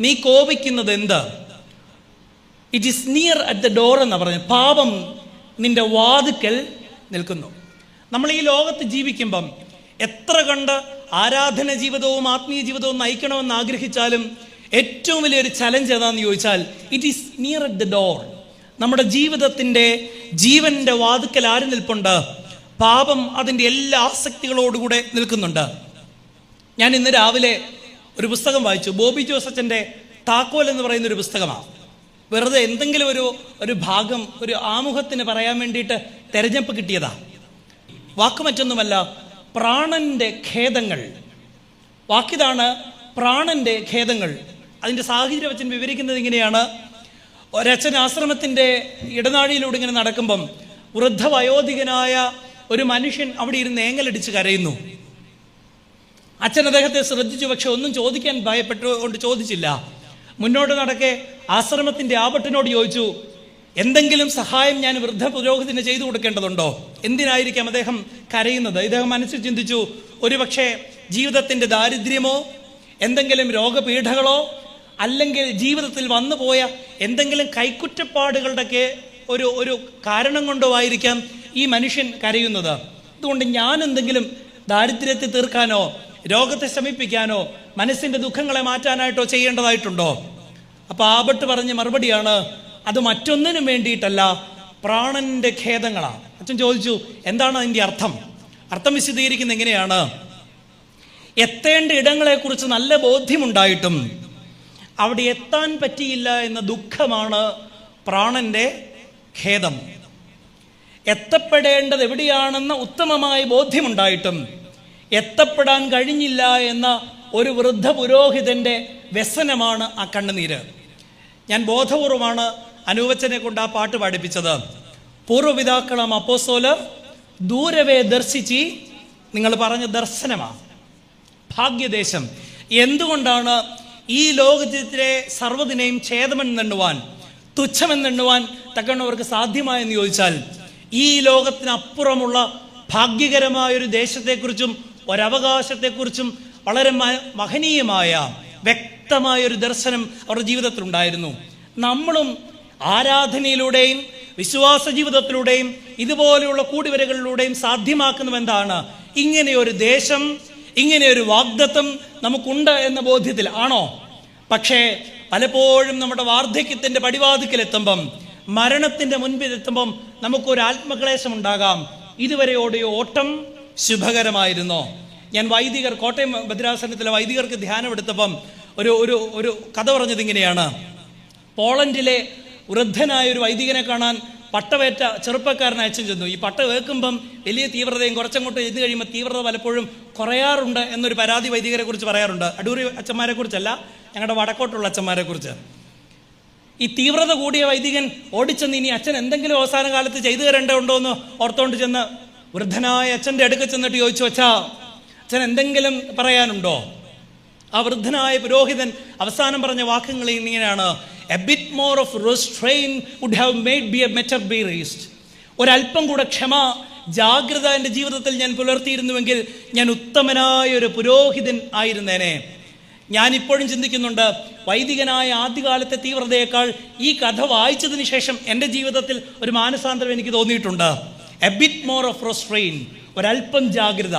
നീ കോപിക്കുന്നത് എന്ത്? It is near at the door എന്നാണ് പറഞ്ഞത്. പാപം നിന്റെ വാതിക്കൽ നിൽക്കുന്നു. നമ്മൾ ഈ ലോകത്ത് ജീവിക്കുമ്പം എത്ര കണ്ട് ആരാധന ജീവിതവും ആത്മീയ ജീവിതവും നയിക്കണമെന്ന് ആഗ്രഹിച്ചാലും ഏറ്റവും വലിയൊരു ചലഞ്ച് ഏതാണെന്ന് ചോദിച്ചാൽ it is near at the door. നമ്മുടെ ജീവിതത്തിൻ്റെ ജീവൻ്റെ വാതിക്കൽ ആര് നിൽപ്പുണ്ട്? പാപം അതിൻ്റെ എല്ലാ ആസക്തികളോടുകൂടെ നിൽക്കുന്നുണ്ട്. ഞാൻ ഇന്ന് രാവിലെ ഒരു പുസ്തകം വായിച്ചു. ബോബി ജോസച്ചൻ്റെ താക്കോൽ എന്ന് പറയുന്നൊരു പുസ്തകമാണ്. വെറുതെ എന്തെങ്കിലും ഒരു ഭാഗം ഒരു ആമുഖത്തിന് പറയാൻ വേണ്ടിയിട്ട് തെരഞ്ഞെടുപ്പ് കിട്ടിയതാണ്. വാക്ക് മറ്റൊന്നുമല്ല, പ്രാണന്റെ ഖേദങ്ങൾ. വാക്കിതാണ് പ്രാണന്റെ ഖേദങ്ങൾ. അതിൻ്റെ സാഹചര്യം അച്ഛൻ വിവരിക്കുന്നത് ഇങ്ങനെയാണ്. ഒരച്ഛൻ ആശ്രമത്തിൻ്റെ ഇടനാഴിയിലൂടെ ഇങ്ങനെ നടക്കുമ്പം വൃദ്ധവയോധികനായ ഒരു മനുഷ്യൻ അവിടെ ഇരുന്ന് ഏങ്ങലടിച്ച് കരയുന്നു. അച്ഛൻ അദ്ദേഹത്തെ ശ്രദ്ധിച്ചു, പക്ഷെ ഒന്നും ചോദിക്കാൻ ഭയപ്പെട്ടുകൊണ്ട് ചോദിച്ചില്ല. മുന്നോട്ട് നടക്കെ ആശ്രമത്തിൻ്റെ ആപട്ടിനോട് ചോദിച്ചു, എന്തെങ്കിലും സഹായം ഞാൻ വൃദ്ധ പുരോഹിതന് ചെയ്തു കൊടുക്കേണ്ടതുണ്ടോ? എന്തിനായിരിക്കാം അദ്ദേഹം കരയുന്നത്? ഇദ്ദേഹം മനസ്സിൽ ചിന്തിച്ചു, ഒരുപക്ഷെ ജീവിതത്തിൻ്റെ ദാരിദ്ര്യമോ എന്തെങ്കിലും രോഗപീഠകളോ അല്ലെങ്കിൽ ജീവിതത്തിൽ വന്നുപോയ എന്തെങ്കിലും കൈക്കുറ്റപ്പാടുകളുടെയൊക്കെ ഒരു കാരണം കൊണ്ടോ ആയിരിക്കാം ഈ മനുഷ്യൻ കരയുന്നത്. അതുകൊണ്ട് ഞാൻ എന്തെങ്കിലും ദാരിദ്ര്യത്തെ തീർക്കാനോ രോഗത്തെ ശമിപ്പിക്കാനോ മനസ്സിൻ്റെ ദുഃഖങ്ങളെ മാറ്റാനായിട്ടോ ചെയ്യേണ്ടതായിട്ടുണ്ടോ? അപ്പോൾ ആബട്ട് പറഞ്ഞ മറുപടിയാണ്, അത് മറ്റൊന്നിനും വേണ്ടിയിട്ടല്ല, പ്രാണന്റെ ഖേദങ്ങളാണ്. അച്ഛൻ ചോദിച്ചു, എന്താണ് അതിൻ്റെ അർത്ഥം? അർത്ഥം വിശദീകരിക്കുന്നത് എങ്ങനെയാണ്? എത്തേണ്ട ഇടങ്ങളെക്കുറിച്ച് നല്ല ബോധ്യമുണ്ടായിട്ടും അവിടെ എത്താൻ പറ്റിയില്ല എന്ന ദുഃഖമാണ് പ്രാണന്റെ ഖേദം. എത്തപ്പെടേണ്ടത് എവിടെയാണെന്ന ഉത്തമമായ ബോധ്യമുണ്ടായിട്ടും എത്തപ്പെടാൻ കഴിഞ്ഞില്ല എന്ന ഒരു വൃദ്ധ പുരോഹിതന്റെ വ്യസനമാണ് ആ കണ്ണുനീര്. ഞാൻ ബോധപൂർവമാണ് അനൂപച്ചനെ കൊണ്ട് ആ പാട്ട് പാടിപ്പിച്ചത്. പൂർവ്വപിതാക്കളം അപ്പോസ്തലർ ദൂരവേ ദർശിച്ച്, നിങ്ങൾ പറഞ്ഞ ദർശനമാണ് ഭാഗ്യദേശം. എന്തുകൊണ്ടാണ് ഈ ലോകത്തിലെ സർവ്വതിനെയും ഛേദമെന്നെണ്ണുവാൻ, തുച്ഛമെന്നെണ്ണുവാൻ തക്കവണ്ണവർക്ക് സാധ്യമായെന്ന് ചോദിച്ചാൽ, ഈ ലോകത്തിനപ്പുറമുള്ള ഭാഗ്യകരമായൊരു ദേശത്തെക്കുറിച്ചും ഒരവകാശത്തെക്കുറിച്ചും വളരെ മഹനീയമായ വ്യക്തമായൊരു ദർശനം അവരുടെ ജീവിതത്തിലുണ്ടായിരുന്നു. നമ്മളും ആരാധനയിലൂടെയും വിശ്വാസ ജീവിതത്തിലൂടെയും ഇതുപോലെയുള്ള കൂടിവരകളിലൂടെയും സാധ്യമാക്കുന്നത് എന്താണ്? ഇങ്ങനെയൊരു ദേശം, ഇങ്ങനെയൊരു വാഗ്ദത്തം നമുക്കുണ്ട് എന്ന ബോധ്യത്തിൽ ആണോ? പക്ഷേ പലപ്പോഴും നമ്മുടെ വാർദ്ധക്യത്തിൻ്റെ പടിവാതിക്കലെത്തുമ്പം, മരണത്തിൻ്റെ മുൻപിലെത്തുമ്പം നമുക്കൊരു ആത്മക്ലേശം ഉണ്ടാകാം. ഇതുവരെയോടെയോ ഓട്ടം ശുഭകരമായിരുന്നോ? ഞാൻ വൈദികർ, കോട്ടയം ഭദ്രാസനത്തിലെ വൈദികർക്ക് ധ്യാനമെടുത്തപ്പം ഒരു കഥ പറഞ്ഞത് ഇങ്ങനെയാണ്. പോളണ്ടിലെ വൃദ്ധനായ ഒരു വൈദികനെ കാണാൻ പട്ടവേറ്റ ചെറുപ്പക്കാരനെ അയച്ചു ചെന്നു. ഈ പട്ട കേൾക്കുമ്പം വലിയ തീവ്രതയും കുറച്ചങ്ങോട്ട് ചെയ്ത് കഴിയുമ്പോൾ തീവ്രത പലപ്പോഴും കുറയാറുണ്ട് എന്നൊരു പരാതി വൈദികരെ കുറിച്ച് പറയാറുണ്ട്. അടൂരി അച്ഛന്മാരെ കുറിച്ചല്ല, ഞങ്ങളുടെ വടക്കോട്ടുള്ള അച്ഛന്മാരെ കുറിച്ച്. ഈ തീവ്രത കൂടിയ വൈദികൻ ഓടിച്ചെന്ന് ഇനി അച്ഛൻ എന്തെങ്കിലും അവസാന കാലത്ത് ചെയ്തു തരേണ്ടതുണ്ടോ എന്ന് ഓർത്തോണ്ട് ചെന്ന് വൃദ്ധനായ അച്ഛൻ്റെ അടുക്ക ചെന്നിട്ട് ചോദിച്ചു, അച്ഛൻ എന്തെങ്കിലും പറയാനുണ്ടോ? ആ വൃദ്ധനായ പുരോഹിതൻ അവസാനം പറഞ്ഞ വാക്കുകൾ ഇങ്ങനെയാണ്: a bit more of restraint would have made be a better be raced. ഒരല്പം കൂടെ ക്ഷമ, ജാഗ്രത എൻ്റെ ജീവിതത്തിൽ ഞാൻ പുലർത്തിയിരുന്നുവെങ്കിൽ ഞാൻ ഉത്തമനായ ഒരു പുരോഹിതൻ ആയിരുന്നേനെ. ഞാനിപ്പോഴും ചിന്തിക്കുന്നുണ്ട്, വൈദികനായ ആദ്യകാലത്തെ തീവ്രതയേക്കാൾ ഈ കഥ വായിച്ചതിന് ശേഷം എൻ്റെ ജീവിതത്തിൽ ഒരു മാനസാന്തരം എനിക്ക് തോന്നിയിട്ടുണ്ട്. A bit more of restrain, ഒരല്പം ജാഗ്രത.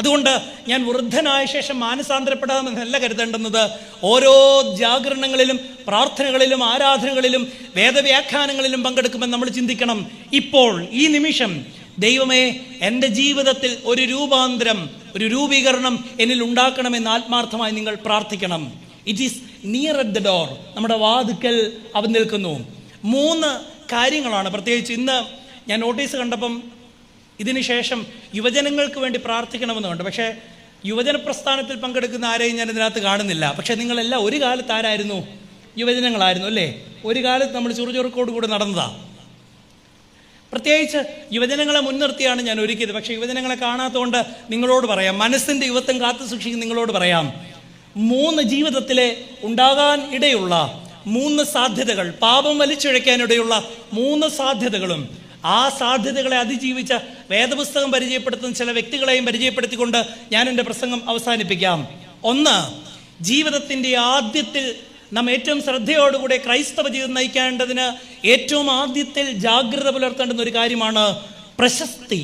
അതുകൊണ്ട് ഞാൻ വൃദ്ധനായ ശേഷം മാനസാന്തരപ്പെടാമെന്നല്ല കരുതേണ്ടുന്നത്. ഓരോ ജാഗരണങ്ങളിലും പ്രാർത്ഥനകളിലും ആരാധനകളിലും വേദവ്യാഖ്യാനങ്ങളിലും പങ്കെടുക്കുമെന്ന് നമ്മൾ ചിന്തിക്കണം, ഇപ്പോൾ ഈ നിമിഷം ദൈവമേ എൻ്റെ ജീവിതത്തിൽ ഒരു രൂപാന്തരം, ഒരു രൂപീകരണം എന്നിൽ ഉണ്ടാക്കണമെന്ന് ആത്മാർത്ഥമായി നിങ്ങൾ പ്രാർത്ഥിക്കണം. It is near at the door, നമ്മുടെ വാതിക്കൽ അവൻ നിൽക്കുന്നു. 3 കാര്യങ്ങളാണ് പ്രത്യേകിച്ച് ഇന്ന് ഞാൻ നോട്ടീസ് കണ്ടപ്പം ഇതിനുശേഷം യുവജനങ്ങൾക്ക് വേണ്ടി പ്രാർത്ഥിക്കണമെന്ന് കണ്ടു. പക്ഷേ യുവജന പ്രസ്ഥാനത്തിൽ പങ്കെടുക്കുന്ന ആരെയും ഞാൻ ഇതിനകത്ത് കാണുന്നില്ല. പക്ഷേ നിങ്ങളെല്ലാം ഒരു കാലത്ത് ആരായിരുന്നു? യുവജനങ്ങളായിരുന്നു അല്ലേ? ഒരു കാലത്ത് നമ്മൾ ചുറുചുറുക്കോടുകൂടി നടന്നതാണ്. പ്രത്യേകിച്ച് യുവജനങ്ങളെ മുൻനിർത്തിയാണ് ഞാൻ ഒരുക്കിയത്. പക്ഷേ യുവജനങ്ങളെ കാണാത്തതുകൊണ്ട് നിങ്ങളോട് പറയാം, മനസ്സിൻ്റെ യുവത്വം കാത്തു സൂക്ഷിക്കുന്ന നിങ്ങളോട് പറയാം, 3 ജീവിതത്തിലെ ഉണ്ടാകാൻ ഇടയുള്ള 3 സാധ്യതകൾ, പാപം വലിച്ചിഴയ്ക്കാനിടയുള്ള 3 സാധ്യതകളും ആ സാധ്യതകളെ അതിജീവിച്ച വേദപുസ്തകം പരിചയപ്പെടുത്തുന്ന ചില വ്യക്തികളെയും പരിചയപ്പെടുത്തിക്കൊണ്ട് ഞാൻ എൻ്റെ പ്രസംഗം അവസാനിപ്പിക്കാം. 1, ജീവിതത്തിൻ്റെ ആദ്യത്തിൽ നാം ഏറ്റവും ശ്രദ്ധയോടുകൂടെ ക്രൈസ്തവ ജീവിതം നയിക്കേണ്ടതിന് ഏറ്റവും ആദ്യത്തിൽ ജാഗ്രത പുലർത്തേണ്ടുന്ന ഒരു കാര്യമാണ് പ്രശസ്തി.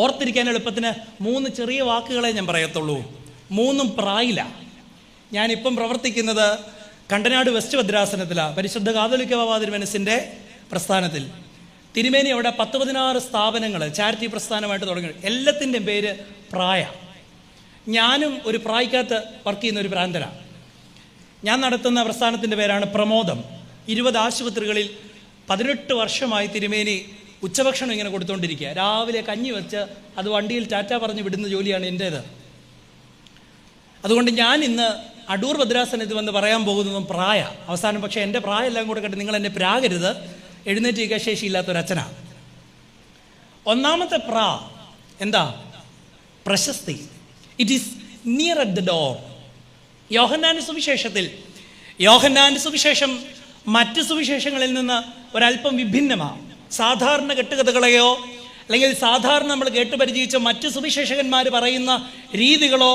ഓർത്തിരിക്കാൻ എളുപ്പത്തിന് 3 ചെറിയ വാക്കുകളെ ഞാൻ പറയത്തുള്ളൂ. 3ഉം പ്രായില. ഞാനിപ്പം പ്രവർത്തിക്കുന്നത് കണ്ടനാട് വെസ്റ്റ് ഭദ്രാസനത്തിലാണ്, പരിശുദ്ധ കാതോലിക്ക ബാബാ തിരുമനസിൻ്റെ പ്രസ്ഥാനത്തിൽ. തിരുമേനി അവിടെ 10-16 സ്ഥാപനങ്ങൾ ചാരിറ്റി പ്രസ്ഥാനമായിട്ട് തുടങ്ങി. എല്ലാത്തിൻ്റെയും പേര് പ്രായ. ഞാനും ഒരു പ്രായക്കകത്ത് വർക്ക് ചെയ്യുന്ന ഒരു ഭ്രാന്തനാണ്. ഞാൻ നടത്തുന്ന പ്രസ്ഥാനത്തിൻ്റെ പേരാണ് പ്രമോദം. 20 ആശുപത്രികളിൽ 18 വർഷമായി തിരുമേനി ഉച്ചഭക്ഷണം ഇങ്ങനെ കൊടുത്തുകൊണ്ടിരിക്കുക. രാവിലെ കഞ്ഞി വെച്ച് അത് വണ്ടിയിൽ ടാറ്റ പറഞ്ഞ് വിടുന്ന ജോലിയാണ് എൻ്റേത്. അതുകൊണ്ട് ഞാൻ ഇന്ന് അടൂർ ഭദ്രാസനത്തിൽ വന്ന് പറയാൻ പോകുന്നതും പ്രായ. അവസാനം പക്ഷേ എൻ്റെ പ്രായം എല്ലാം കൂടെ കേട്ട് നിങ്ങൾ എന്നെ പ്രാകരുത്, എഴുന്നേറ്റിരിക്കാൻ ശേഷിയില്ലാത്തൊരച്ഛനാണ്. ഒന്നാമത്തെ എന്താ? പ്രശസ്തി. It is near at the door. യോഹന്നാന്റെ സുവിശേഷം മറ്റ് സുവിശേഷങ്ങളിൽ നിന്ന് ഒരല്പം വിഭിന്നമാണ്. സാധാരണ കെട്ടുകഥകളെയോ അല്ലെങ്കിൽ സാധാരണ നമ്മൾ കേട്ടുപരിചയിച്ച മറ്റ് സുവിശേഷകന്മാർ പറയുന്ന രീതികളോ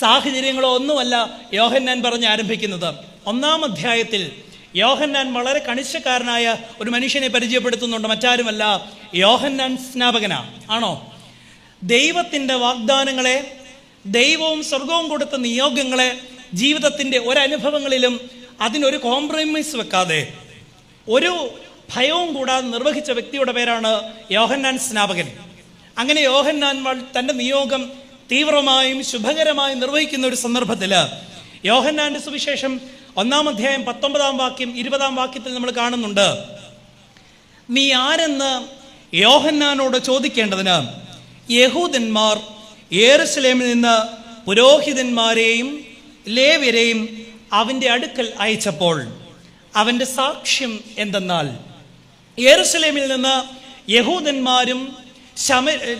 സാഹചര്യങ്ങളോ ഒന്നുമല്ല യോഹന്നാൻ പറഞ്ഞ് ആരംഭിക്കുന്നത്. 1-ാം അധ്യായത്തിൽ യോഹന്നാൻ വളരെ കണിശക്കാരനായ ഒരു മനുഷ്യനെ പരിചയപ്പെടുത്തുന്നുണ്ട്. മറ്റാരുമല്ല, യോഹന്നാൻ സ്നാപകനാണ്. ആണോ? ദൈവത്തിൻ്റെ വാഗ്ദാനങ്ങളെ, ദൈവവും സ്വർഗവും കൊടുത്ത നിയോഗങ്ങളെ ജീവിതത്തിൻ്റെ ഒരനുഭവങ്ങളിലും അതിനൊരു കോംപ്രമൈസ് വെക്കാതെ ഒരു ഭയവും കൂടാതെ നിർവഹിച്ച വ്യക്തിയുടെ പേരാണ് യോഹന്നാൻ സ്നാപകൻ. അങ്ങനെ യോഹന്നാൻ തൻ്റെ നിയോഗം തീവ്രമായും ശുഭകരമായും നിർവഹിക്കുന്ന ഒരു സന്ദർഭത്തിൽ യോഹന്നാന്റെ സുവിശേഷം 1-ാം അധ്യായം 19-ാം വാക്യം 20-ാം വാക്യത്തിൽ നമ്മൾ കാണുന്നുണ്ട്, നീ ആരെന്ന് യോഹന്നാനോട് ചോദിക്കേണ്ടതിന് യഹൂദന്മാർ യെരൂശലേമിൽ നിന്ന് പുരോഹിതന്മാരെയും ലേവ്യരെയും അവൻ്റെ അടുക്കൽ അയച്ചപ്പോൾ അവൻ്റെ സാക്ഷ്യം എന്തെന്നാൽ, യെരൂശലേമിൽ നിന്ന് യഹൂദന്മാരും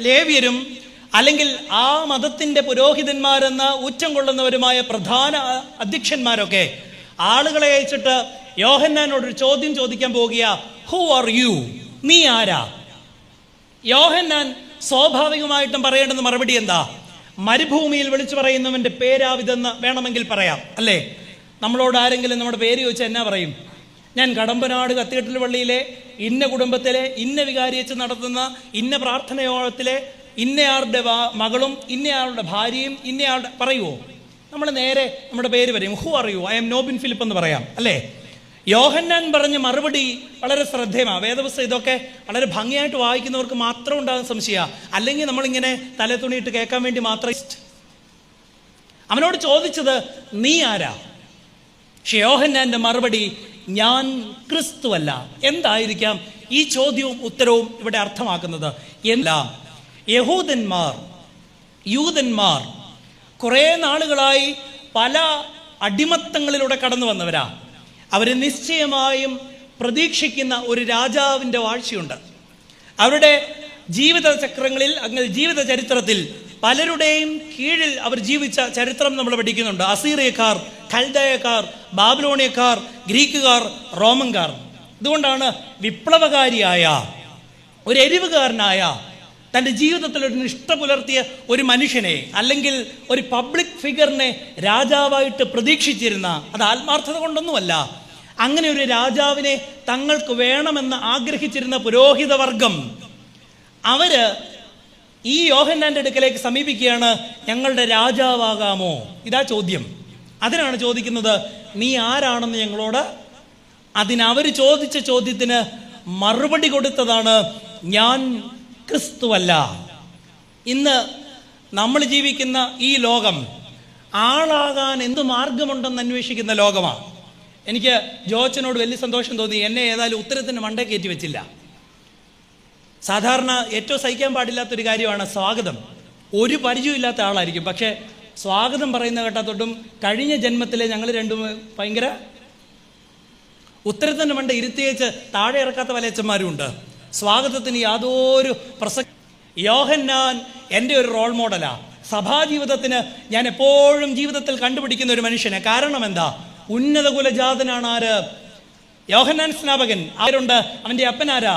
ലേവ്യരും അല്ലെങ്കിൽ ആ മതത്തിൻ്റെ പുരോഹിതന്മാരെന്ന ഊറ്റം കൊള്ളുന്നവരുമായ പ്രധാന അധ്യക്ഷന്മാരൊക്കെ ആളുകളെ അയച്ചിട്ട് യോഹന്നാനോടൊരു ചോദ്യം ചോദിക്കാൻ പോകുക. Who are you? നീ ആരാ? യോഹന്നാൻ സ്വാഭാവികമായിട്ടും പറയേണ്ടുന്ന മറുപടി എന്താ? മരുഭൂമിയിൽ വിളിച്ചു പറയുന്നവൻ്റെ പേരാവിതെന്ന് വേണമെങ്കിൽ പറയാം, അല്ലേ? നമ്മളോട് ആരെങ്കിലും നമ്മുടെ പേര് ചോദിച്ചാൽ എന്നാ പറയും? ഞാൻ കടമ്പനാട് കത്തീഡ്രൽ പള്ളിയിലെ ഇന്ന കുടുംബത്തിലെ ഇന്ന വികാരിയച്ച് നടത്തുന്ന ഇന്ന പ്രാർത്ഥനയോളത്തിലെ ഇന്നയാളുടെ മകളും ഇന്നയാളുടെ ഭാര്യയും ഇന്നയാളുടെ പറയുമോ? നമ്മൾ നേരെ നമ്മുടെ പേര് പറയും. Who are you? I M Nobin Philip എന്ന് പറയാം, അല്ലേ? യോഹന്നാൻ പറഞ്ഞ മറുപടി വളരെ ശ്രദ്ധേയമാണ്. വേദപുസ്തകം ഇതൊക്കെ വളരെ ഭംഗിയായിട്ട് വായിക്കുന്നവർക്ക് മാത്രം ഉണ്ടാകുന്ന സംശയമാണ്. അല്ലെങ്കിൽ നമ്മളിങ്ങനെ തലത്തുണിയിട്ട് കേൾക്കാൻ വേണ്ടി മാത്രം. അവനോട് ചോദിച്ചത് നീ ആരാ? പക്ഷെ യോഹന്നാന്റെ മറുപടി ഞാൻ ക്രിസ്തുവല്ല. എന്തായിരിക്കാം ഈ ചോദ്യവും ഉത്തരവും ഇവിടെ അർത്ഥമാക്കുന്നത്? എല്ലാം യൂതന്മാർ കുറേ നാളുകളായി പല അടിമത്തങ്ങളിലൂടെ കടന്നു വന്നവരാ. അവർ നിശ്ചയമായും പ്രതീക്ഷിക്കുന്ന ഒരു രാജാവിൻ്റെ വാഴ്ചയുണ്ട്. അവരുടെ ജീവിതചക്രങ്ങളിൽ, അങ്ങനെ ജീവിത ചരിത്രത്തിൽ പലരുടെയും കീഴിൽ അവർ ജീവിച്ച ചരിത്രം നമ്മൾ പഠിക്കുന്നുണ്ട്. അസീറിയക്കാർ, ഖൽദയക്കാർ, ബാബിലോണിയക്കാർ, ഗ്രീക്കുകാർ, റോമൻകാർ. അതുകൊണ്ടാണ് വിപ്ലവകാരിയായ ഒരു എരിവുകാരനായ തൻ്റെ ജീവിതത്തിൽ ഒരു നിഷ്ഠ പുലർത്തിയ ഒരു മനുഷ്യനെ അല്ലെങ്കിൽ ഒരു പബ്ലിക് ഫിഗറിനെ രാജാവായിട്ട് പ്രതീക്ഷിച്ചിരുന്ന, അത് ആത്മാർത്ഥത കൊണ്ടൊന്നുമല്ല, അങ്ങനെ ഒരു രാജാവിനെ തങ്ങൾക്ക് വേണമെന്ന് ആഗ്രഹിച്ചിരുന്ന പുരോഹിതവർഗം അവര് ഈ യോഹന്നാന്റെ അടുക്കലേക്ക് സമീപിക്കുകയാണ്. ഞങ്ങളുടെ രാജാവാകാമോ? ഇതാ ചോദ്യം. അതിനാണ് ചോദിക്കുന്നത്, നീ ആരാണെന്ന് ഞങ്ങളോട്. അതിനവർ ചോദിച്ച ചോദ്യത്തിന് മറുപടി കൊടുത്തതാണ്, ഞാൻ ക്രിസ്തുവല്ല. ഇന്ന് നമ്മൾ ജീവിക്കുന്ന ഈ ലോകം ആളാകാൻ എന്തു മാർഗമുണ്ടെന്ന് അന്വേഷിക്കുന്ന ലോകമാണ്. എനിക്ക് ജോച്ചനോട് വലിയ സന്തോഷം തോന്നി. എന്നെ ഏതായാലും ഉത്തരത്തിന് മണ്ടേ കയറ്റി വെച്ചില്ല. സാധാരണ ഏറ്റവും സഹിക്കാൻ പാടില്ലാത്തൊരു കാര്യമാണ് സ്വാഗതം. ഒരു പരിചയമില്ലാത്ത ആളായിരിക്കും, പക്ഷേ സ്വാഗതം പറയുന്ന കേട്ടാത്തൊട്ടും കഴിഞ്ഞ ജന്മത്തിലെ ഞങ്ങൾ രണ്ടും ഭയങ്കര ഉത്തരത്തിന് മണ്ട ഇരുത്തിയേച്ച് താഴെ ഇറക്കാത്ത വലയച്ചന്മാരും ഉണ്ട്. സ്വാഗതത്തിന് യാതൊരു പ്രസക്തി. യോഹന്നാൻ എൻ്റെ ഒരു റോൾ മോഡലാണ്. സഭാജീവിതത്തിന് ഞാൻ എപ്പോഴും ജീവിതത്തിൽ കണ്ടുപിടിക്കുന്ന ഒരു മനുഷ്യനെ. കാരണം എന്താ? ഉന്നത കുലജാതനാണ് ആര്? യോഹന്നാൻ സ്നാപകൻ. ആരുണ്ട്? അവൻ്റെ അപ്പനാരാ?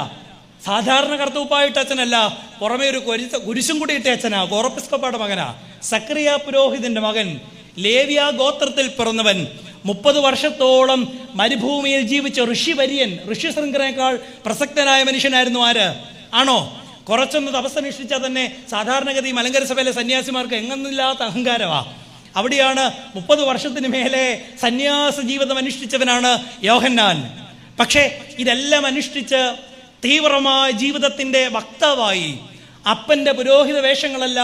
സാധാരണ കർത്തൂപ്പായിട്ട് അച്ഛനല്ല, പുറമെ ഒരു കുരിശും കൂടി ഇട്ട അച്ഛനാ. കോറപ്പിസ്കോപ്പായുടെ മകനാ. സക്കറിയ പുരോഹിതന്റെ മകൻ. ലേവ്യ ഗോത്രത്തിൽ പിറന്നവൻ. 30 വർഷത്തോളം മരുഭൂമിയിൽ ജീവിച്ച ഋഷ്യശൃംഖനേക്കാൾ പ്രസക്തനായ മനുഷ്യനായിരുന്നു ആര്? ആണോ? കുറച്ചൊന്ന് തപസ്സനുഷ്ഠിച്ചാൽ തന്നെ സാധാരണഗതി മലങ്കര സഭയിലെ സന്യാസിമാർക്ക് എങ്ങൊന്നില്ലാത്ത അഹങ്കാരമാണ്. അവിടെയാണ് 30 വർഷത്തിന് മേലെ സന്യാസ ജീവിതം അനുഷ്ഠിച്ചവനാണ് യോഹന്നാൻ. പക്ഷേ ഇതെല്ലാം അനുഷ്ഠിച്ച് തീവ്രമായ ജീവിതത്തിൻ്റെ വക്താവായി അപ്പൻ്റെ പുരോഹിത വേഷങ്ങളല്ല,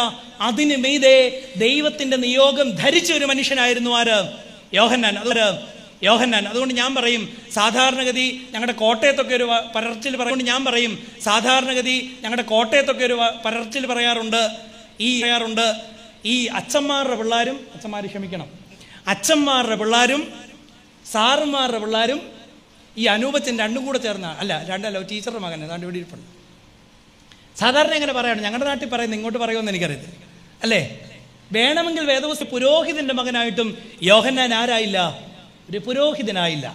അതിന് മീതെ ദൈവത്തിൻ്റെ നിയോഗം ധരിച്ച ഒരു മനുഷ്യനായിരുന്നു ആര്? യോഹന്നാൻ. അതുകൊണ്ട് ഞാൻ പറയും, സാധാരണഗതി ഞങ്ങളുടെ കോട്ടയത്തൊക്കെ ഒരു പരർച്ചിൽ പറയാറുണ്ട്, ഈ അച്ഛന്മാരുടെ പിള്ളേരും സാറുമാരുടെ പിള്ളേരും ഈ അനൂപച്ചൻ രണ്ടും കൂടെ ചേർന്ന രണ്ടല്ല ടീച്ചറുടെ മകൻ ഏതാണ്ട് ഇവിടെ ഇരിപ്പുണ്ട്. സാധാരണ എങ്ങനെ പറയണം? ഞങ്ങളുടെ നാട്ടിൽ പറയുന്നത് ഇങ്ങോട്ട് പറയുമെന്ന് എനിക്കറിയത്തില്ല, അല്ലേ? വേണമെങ്കിൽ വേദപുസ്തക പുരോഹിതന്റെ മകനായിട്ടും യോഹന്നാൻ ആരായില്ല? ഒരു പുരോഹിതനായില്ല.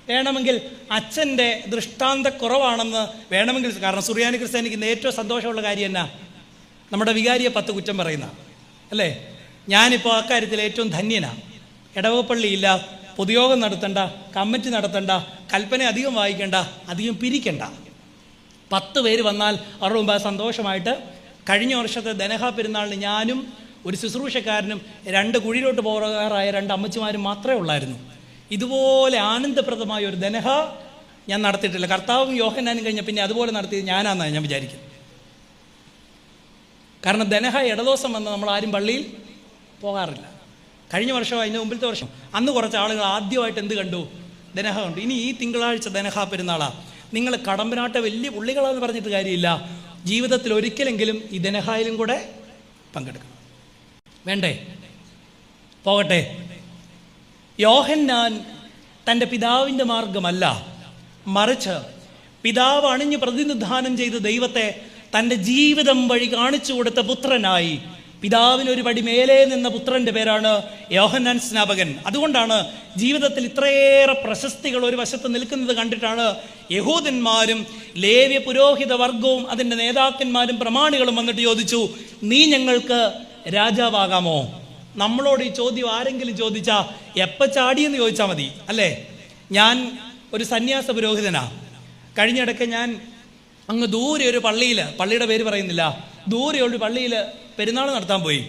വേണമെങ്കിൽ അച്ഛൻ്റെ ദൃഷ്ടാന്തക്കുറവാണെന്ന് വേണമെങ്കിൽ, കാരണം സുറിയാനി ക്രിസ്ത്യാനിക്ക് ഇന്ന് ഏറ്റവും സന്തോഷമുള്ള കാര്യം എന്നാ? നമ്മുടെ വികാരിയെ 10 കുറ്റം പറയുന്ന, അല്ലേ? ഞാനിപ്പോൾ അക്കാര്യത്തിൽ ഏറ്റവും ധന്യനാണ്. ഇടവപ്പള്ളിയില്ല, പൊതുയോഗം നടത്തണ്ട, കമ്മിറ്റി നടത്തണ്ട, കൽപ്പന അധികം വായിക്കേണ്ട, അധികം പിരിക്കണ്ട. 10 പേര് വന്നാൽ അവരുടെ മുമ്പ് സന്തോഷമായിട്ട് കഴിഞ്ഞ വർഷത്തെ ദനഹ പെരുന്നാളിന് ഞാനും ഒരു ശുശ്രൂഷക്കാരനും 2 കുഴിയിലോട്ട് പോകാറായ 2 അമ്മച്ചിമാരും മാത്രമേ ഉള്ളായിരുന്നു. ഇതുപോലെ ആനന്ദപ്രദമായ ഒരു ദനഹ ഞാൻ നടത്തിയിട്ടില്ല. കർത്താവും യോഹന്നാനും കഴിഞ്ഞ പിന്നെ അതുപോലെ നടത്തിയത് ഞാനാണെന്നാണ് ഞാൻ വിചാരിക്കുന്നത്. കാരണം ദനഹ ഇടദോസം വന്ന് നമ്മൾ ആരും പള്ളിയിൽ പോകാറില്ല. കഴിഞ്ഞ വർഷം, അതിന് മുമ്പിലത്തെ വർഷം, അന്ന് കുറച്ച് ആളുകൾ ആദ്യമായിട്ട് എന്ത് കണ്ടു? ദനഹ കണ്ടു. ഇനി ഈ തിങ്കളാഴ്ച ദനഹ പെരുന്നാളാണ്. നിങ്ങൾ കടമ്പനാട്ടെ വലിയ പുള്ളികളാന്ന് പറഞ്ഞിട്ട് കാര്യമില്ല. ജീവിതത്തിൽ ഒരിക്കലെങ്കിലും ഈ ദനഹായിലും കൂടെ പങ്കെടുക്കണം. വേണ്ടേ? പോകട്ടെ. യോഹന്നാൻ തൻ്റെ പിതാവിൻ്റെ മാർഗമല്ല, മറിച്ച് പിതാവ് അണിഞ്ഞ് പ്രതിനിധാനം ചെയ്ത ദൈവത്തെ തൻ്റെ ജീവിതം വഴി കാണിച്ചു കൊടുത്ത പുത്രനായി, പിതാവിനൊരു പടി മേലെ നിന്ന പുത്രൻ്റെ പേരാണ് യോഹന്നാൻ സ്നാപകൻ. അതുകൊണ്ടാണ് ജീവിതത്തിൽ ഇത്രയേറെ പ്രശസ്തികൾ ഒരു വശത്ത് നിൽക്കുന്നത് കണ്ടിട്ടാണ് യഹൂദന്മാരും ലേവ്യ പുരോഹിത വർഗവും അതിൻ്റെ നേതാക്കന്മാരും പ്രമാണികളും വന്നിട്ട് ചോദിച്ചു, നീ ഞങ്ങൾക്ക് രാജാവാകാമോ? നമ്മളോട് ഈ ചോദ്യം ആരെങ്കിലും ചോദിച്ചാൽ എപ്പോൾ ചാടിയെന്ന് ചോദിച്ചാൽ മതി, അല്ലേ? ഞാൻ ഒരു സന്യാസ പുരോഹിതനാണ്. കഴിഞ്ഞിടയ്ക്ക് ഞാൻ അങ്ങ് ദൂരെ ഒരു പള്ളിയുടെ പേര് പറയുന്നില്ല, ദൂരെയുള്ള പള്ളിയിൽ പെരുന്നാൾ നടത്താൻ പോയി.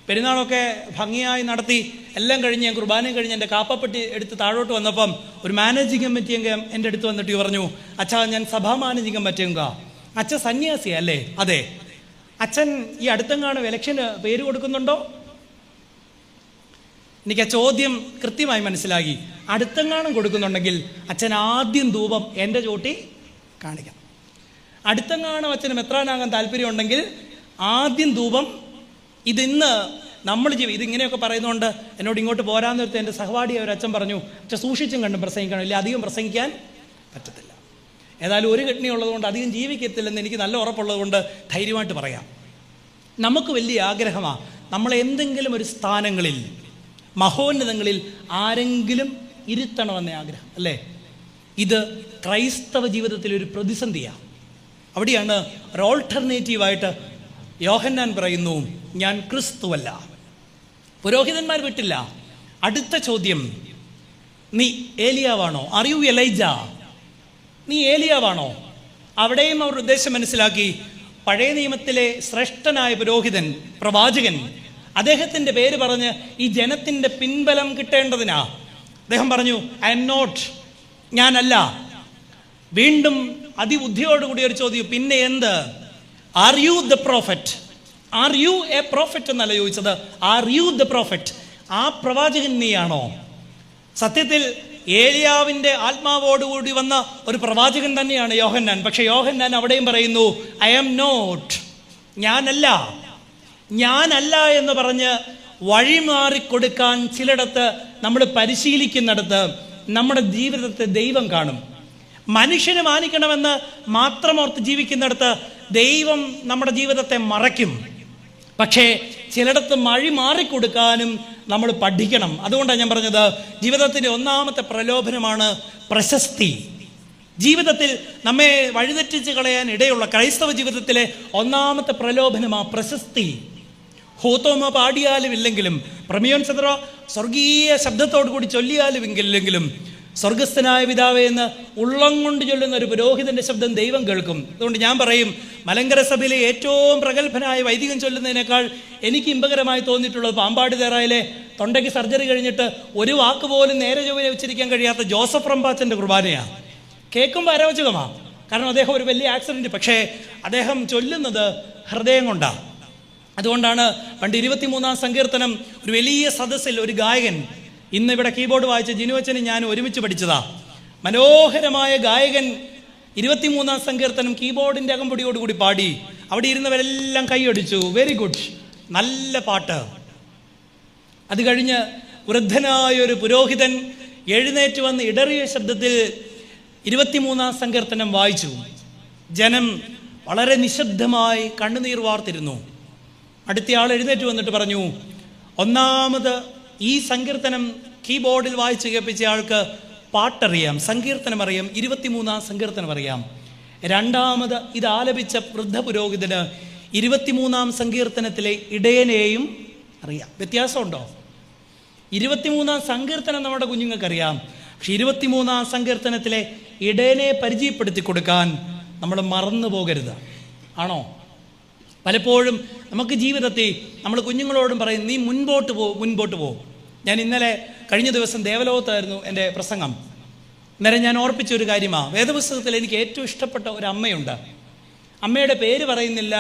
പെരുന്നാളൊക്കെ ഭംഗിയായി നടത്തി എല്ലാം കഴിഞ്ഞ് ഞാൻ കുർബാനയും കഴിഞ്ഞ് എൻ്റെ കാപ്പപ്പെട്ടി എടുത്ത് താഴോട്ട് വന്നപ്പം ഒരു മാനേജിംഗ് കമ്മിറ്റി അംഗം എൻ്റെ അടുത്ത് വന്നിട്ട് പറഞ്ഞു, അച്ഛാ ഞാൻ സഭാ മാനേജിംഗ് കമ്മിറ്റി അംഗം. അച്ഛൻ സന്യാസിയാ? അല്ലേ. അതെ. അച്ഛൻ ഈ അടുത്തെങ്ങാനും ഇലക്ഷന് പേര് കൊടുക്കുന്നുണ്ടോ? എനിക്ക് ആ ചോദ്യം കൃത്യമായി മനസ്സിലാക്കി. അടുത്തെങ്ങാനും കൊടുക്കുന്നുണ്ടെങ്കിൽ അച്ഛൻ ആദ്യം ധൂപം എൻ്റെ ചോട്ടി കാണിക്കണം. അടുത്തെങ്ങാനും അച്ഛന് മെത്രാനാകാൻ താല്പര്യമുണ്ടെങ്കിൽ ആദ്യം ധൂപം. ഇതിന്ന് നമ്മൾ ഇതിങ്ങനെയൊക്കെ പറയുന്നതുകൊണ്ട് എന്നോട് ഇങ്ങോട്ട് പോരാന്ന് നിർത്തി എൻ്റെ സഹപാഠിയായ ഒരു അച്ഛൻ പറഞ്ഞു, അച്ഛൻ സൂക്ഷിച്ചും കണ്ടും പ്രസംഗിക്കണം, ഇല്ല അധികം പ്രസംഗിക്കാൻ പറ്റത്തില്ല. ഏതായാലും ഒരു കിഡ്നി ഉള്ളതുകൊണ്ട് അധികം ജീവിക്കത്തില്ലെന്ന് എനിക്ക് നല്ല ഉറപ്പുള്ളത് കൊണ്ട് ധൈര്യമായിട്ട് പറയാം. നമുക്ക് വലിയ ആഗ്രഹമാണ് നമ്മൾ എന്തെങ്കിലും ഒരു സ്ഥാനങ്ങളിൽ, മഹോന്നതങ്ങളിൽ ആരെങ്കിലും ഇരുത്തണമെന്ന ആഗ്രഹം, അല്ലേ? ഇത് ക്രൈസ്തവ ജീവിതത്തിലൊരു പ്രതിസന്ധിയാണ്. അവിടെയാണ് ഒരു ഓൾട്ടർനേറ്റീവായിട്ട് യോഹന്നാൻ പറയുന്നു, ഞാൻ ക്രിസ്തുവല്ല. പുരോഹിതന്മാർ വിട്ടില്ല. അടുത്ത ചോദ്യം, നീ ഏലിയാവാണോ? Are you Elijah? നീ ഏലിയാവാണോ? അവിടെയും അവർ ഉദ്ദേശം മനസ്സിലാക്കി. പഴയ നിയമത്തിലെ ശ്രേഷ്ഠനായ പുരോഹിതൻ, പ്രവാചകൻ, അദ്ദേഹത്തിൻ്റെ പേര് പറഞ്ഞ് ഈ ജനത്തിൻ്റെ പിൻബലം കിട്ടേണ്ടതിനാ അദ്ദേഹം പറഞ്ഞു, ഐ എം നോട്ട്, ഞാനല്ല. വീണ്ടും അതിബുദ്ധിയോടുകൂടി ഒരു ചോദ്യം, പിന്നെ എന്ത്? R you the prophet? Are you A prophet എന്നല്ല ചോദിച്ചത്, ആർ യു ദ പ്രോഫറ്റ്? ആ പ്രവാചകൻ നീയാണോ? സത്യത്തിൽ ഏലിയാവിൻ്റെ ആത്മാവോടുകൂടി വന്ന ഒരു പ്രവാചകൻ തന്നെയാണ് യോഹന്നാൻ. പക്ഷെ യോഹന്നാൻ അവിടെയും പറയുന്നു, ഐ ആം നോട്ട്, ഞാനല്ല. ഞാനല്ല എന്ന് പറഞ്ഞ് വഴിമാറിക്കൊടുക്കാൻ ചിലയിടത്ത് നമ്മൾ പരിശീലിക്കുന്നിടത്ത് നമ്മുടെ ജീവിതത്തെ ദൈവം കാണും. മനുഷ്യനെ മാനിക്കണമെന്ന് മാത്രം ഓർത്ത് ജീവിക്കുന്നിടത്ത് ദൈവം നമ്മുടെ ജീവിതത്തെ മറയ്ക്കും. പക്ഷേ ചിലയിടത്ത് വഴി മാറിക്കൊടുക്കാനും നമ്മൾ പഠിക്കണം. അതുകൊണ്ടാണ് ഞാൻ പറഞ്ഞത്, ജീവിതത്തിൻ്റെ ഒന്നാമത്തെ പ്രലോഭനമാണ് പ്രശസ്തി. ജീവിതത്തിൽ നമ്മെ വഴിതെറ്റിച്ച് കളയാൻ ഇടയുള്ള ക്രൈസ്തവ ജീവിതത്തിലെ ഒന്നാമത്തെ പ്രലോഭനമാണ് പ്രശസ്തി. ഹൂത്തോമ പാടിയാലും ഇല്ലെങ്കിലും, പ്രമിയോൻ സദറ സ്വർഗീയ ശബ്ദത്തോടു കൂടി ചൊല്ലിയാലും ഇല്ലെങ്കിലും, സ്വർഗസ്ഥനായ പിതാവേ എന്ന് ഉള്ളം കൊണ്ട് ചൊല്ലുന്ന ഒരു പുരോഹിതൻ്റെ ശബ്ദം ദൈവം കേൾക്കും. അതുകൊണ്ട് ഞാൻ പറയും, മലങ്കര സഭയിലെ ഏറ്റവും പ്രഗത്ഭനായ വൈദികൻ ചൊല്ലുന്നതിനേക്കാൾ എനിക്ക് ഇമ്പകരമായി തോന്നിയിട്ടുള്ളത് പാമ്പാടി തേറായിലെ തൊണ്ടയ്ക്ക് സർജറി കഴിഞ്ഞിട്ട് ഒരു വാക്ക് പോലും നേരെ ചൊവ്വനെ ഉച്ചരിക്കാൻ കഴിയാത്ത ജോസഫ് റമ്പാച്ചൻ്റെ കുർബാനയാണ്. കേൾക്കുമ്പോൾ അരോചകമാണ്, കാരണം അദ്ദേഹം ഒരു വലിയ ആക്സിഡൻറ്റ്, പക്ഷേ അദ്ദേഹം ചൊല്ലുന്നത് ഹൃദയം കൊണ്ടാണ്. അതുകൊണ്ടാണ് പണ്ട് 23-ാം സങ്കീർത്തനം ഒരു വലിയ സദസ്സിൽ ഒരു ഗായകൻ, ഇന്ന് ഇവിടെ കീബോർഡ് വായിച്ച ജിനുവച്ചനും ഞാൻ ഒരുമിച്ച് പഠിച്ചതാ, മനോഹരമായ ഗായകൻ 23-ാം സങ്കീർത്തനം കീബോർഡിൻ്റെ അകമ്പടിയോടുകൂടി പാടി. അവിടെ ഇരുന്നവരെല്ലാം കൈയടിച്ചു. വെരി ഗുഡ്, നല്ല പാട്ട്. അത് കഴിഞ്ഞ് വൃദ്ധനായൊരു പുരോഹിതൻ എഴുന്നേറ്റ് വന്ന് ഇടറിയ ശബ്ദത്തിൽ 23-ാം സങ്കീർത്തനം വായിച്ചു. ജനം വളരെ നിശബ്ദമായി കണ്ണുനീർ വാർത്തിരുന്നു. അടുത്തയാൾ എഴുന്നേറ്റ് വന്നിട്ട് പറഞ്ഞു, ഒന്നാമത് ഈ സങ്കീർത്തനം കീബോർഡിൽ വായിച്ച് കേൾപ്പിച്ച ആൾക്ക് പാട്ടറിയാം, സങ്കീർത്തനം അറിയാം, 23-ാം സങ്കീർത്തനം അറിയാം. രണ്ടാമത് ഇത് ആലപിച്ച വൃദ്ധ പുരോഹിതന് 23-ാം സങ്കീർത്തനത്തിലെ ഇടയനെയും അറിയാം. വ്യത്യാസമുണ്ടോ? 23-ാം സങ്കീർത്തനം നമ്മുടെ കുഞ്ഞുങ്ങൾക്കറിയാം, പക്ഷെ 23-ാം സങ്കീർത്തനത്തിലെ ഇടയനെ പരിചയപ്പെടുത്തി കൊടുക്കാൻ നമ്മൾ മറന്നു പോകരുത്. ആണോ? പലപ്പോഴും നമുക്ക് ജീവിതത്തിൽ നമ്മൾ കുഞ്ഞുങ്ങളോടും പറയും, നീ മുൻപോട്ട് പോ. ഞാൻ ഇന്നലെ കഴിഞ്ഞ ദിവസം ദേവലോകത്തായിരുന്നു എൻ്റെ പ്രസംഗം. അന്നേരം ഞാൻ ഓർപ്പിച്ച ഒരു കാര്യമാണ്, വേദപുസ്തകത്തിൽ എനിക്ക് ഏറ്റവും ഇഷ്ടപ്പെട്ട ഒരു അമ്മയുണ്ട്. അമ്മയുടെ പേര് പറയുന്നില്ല,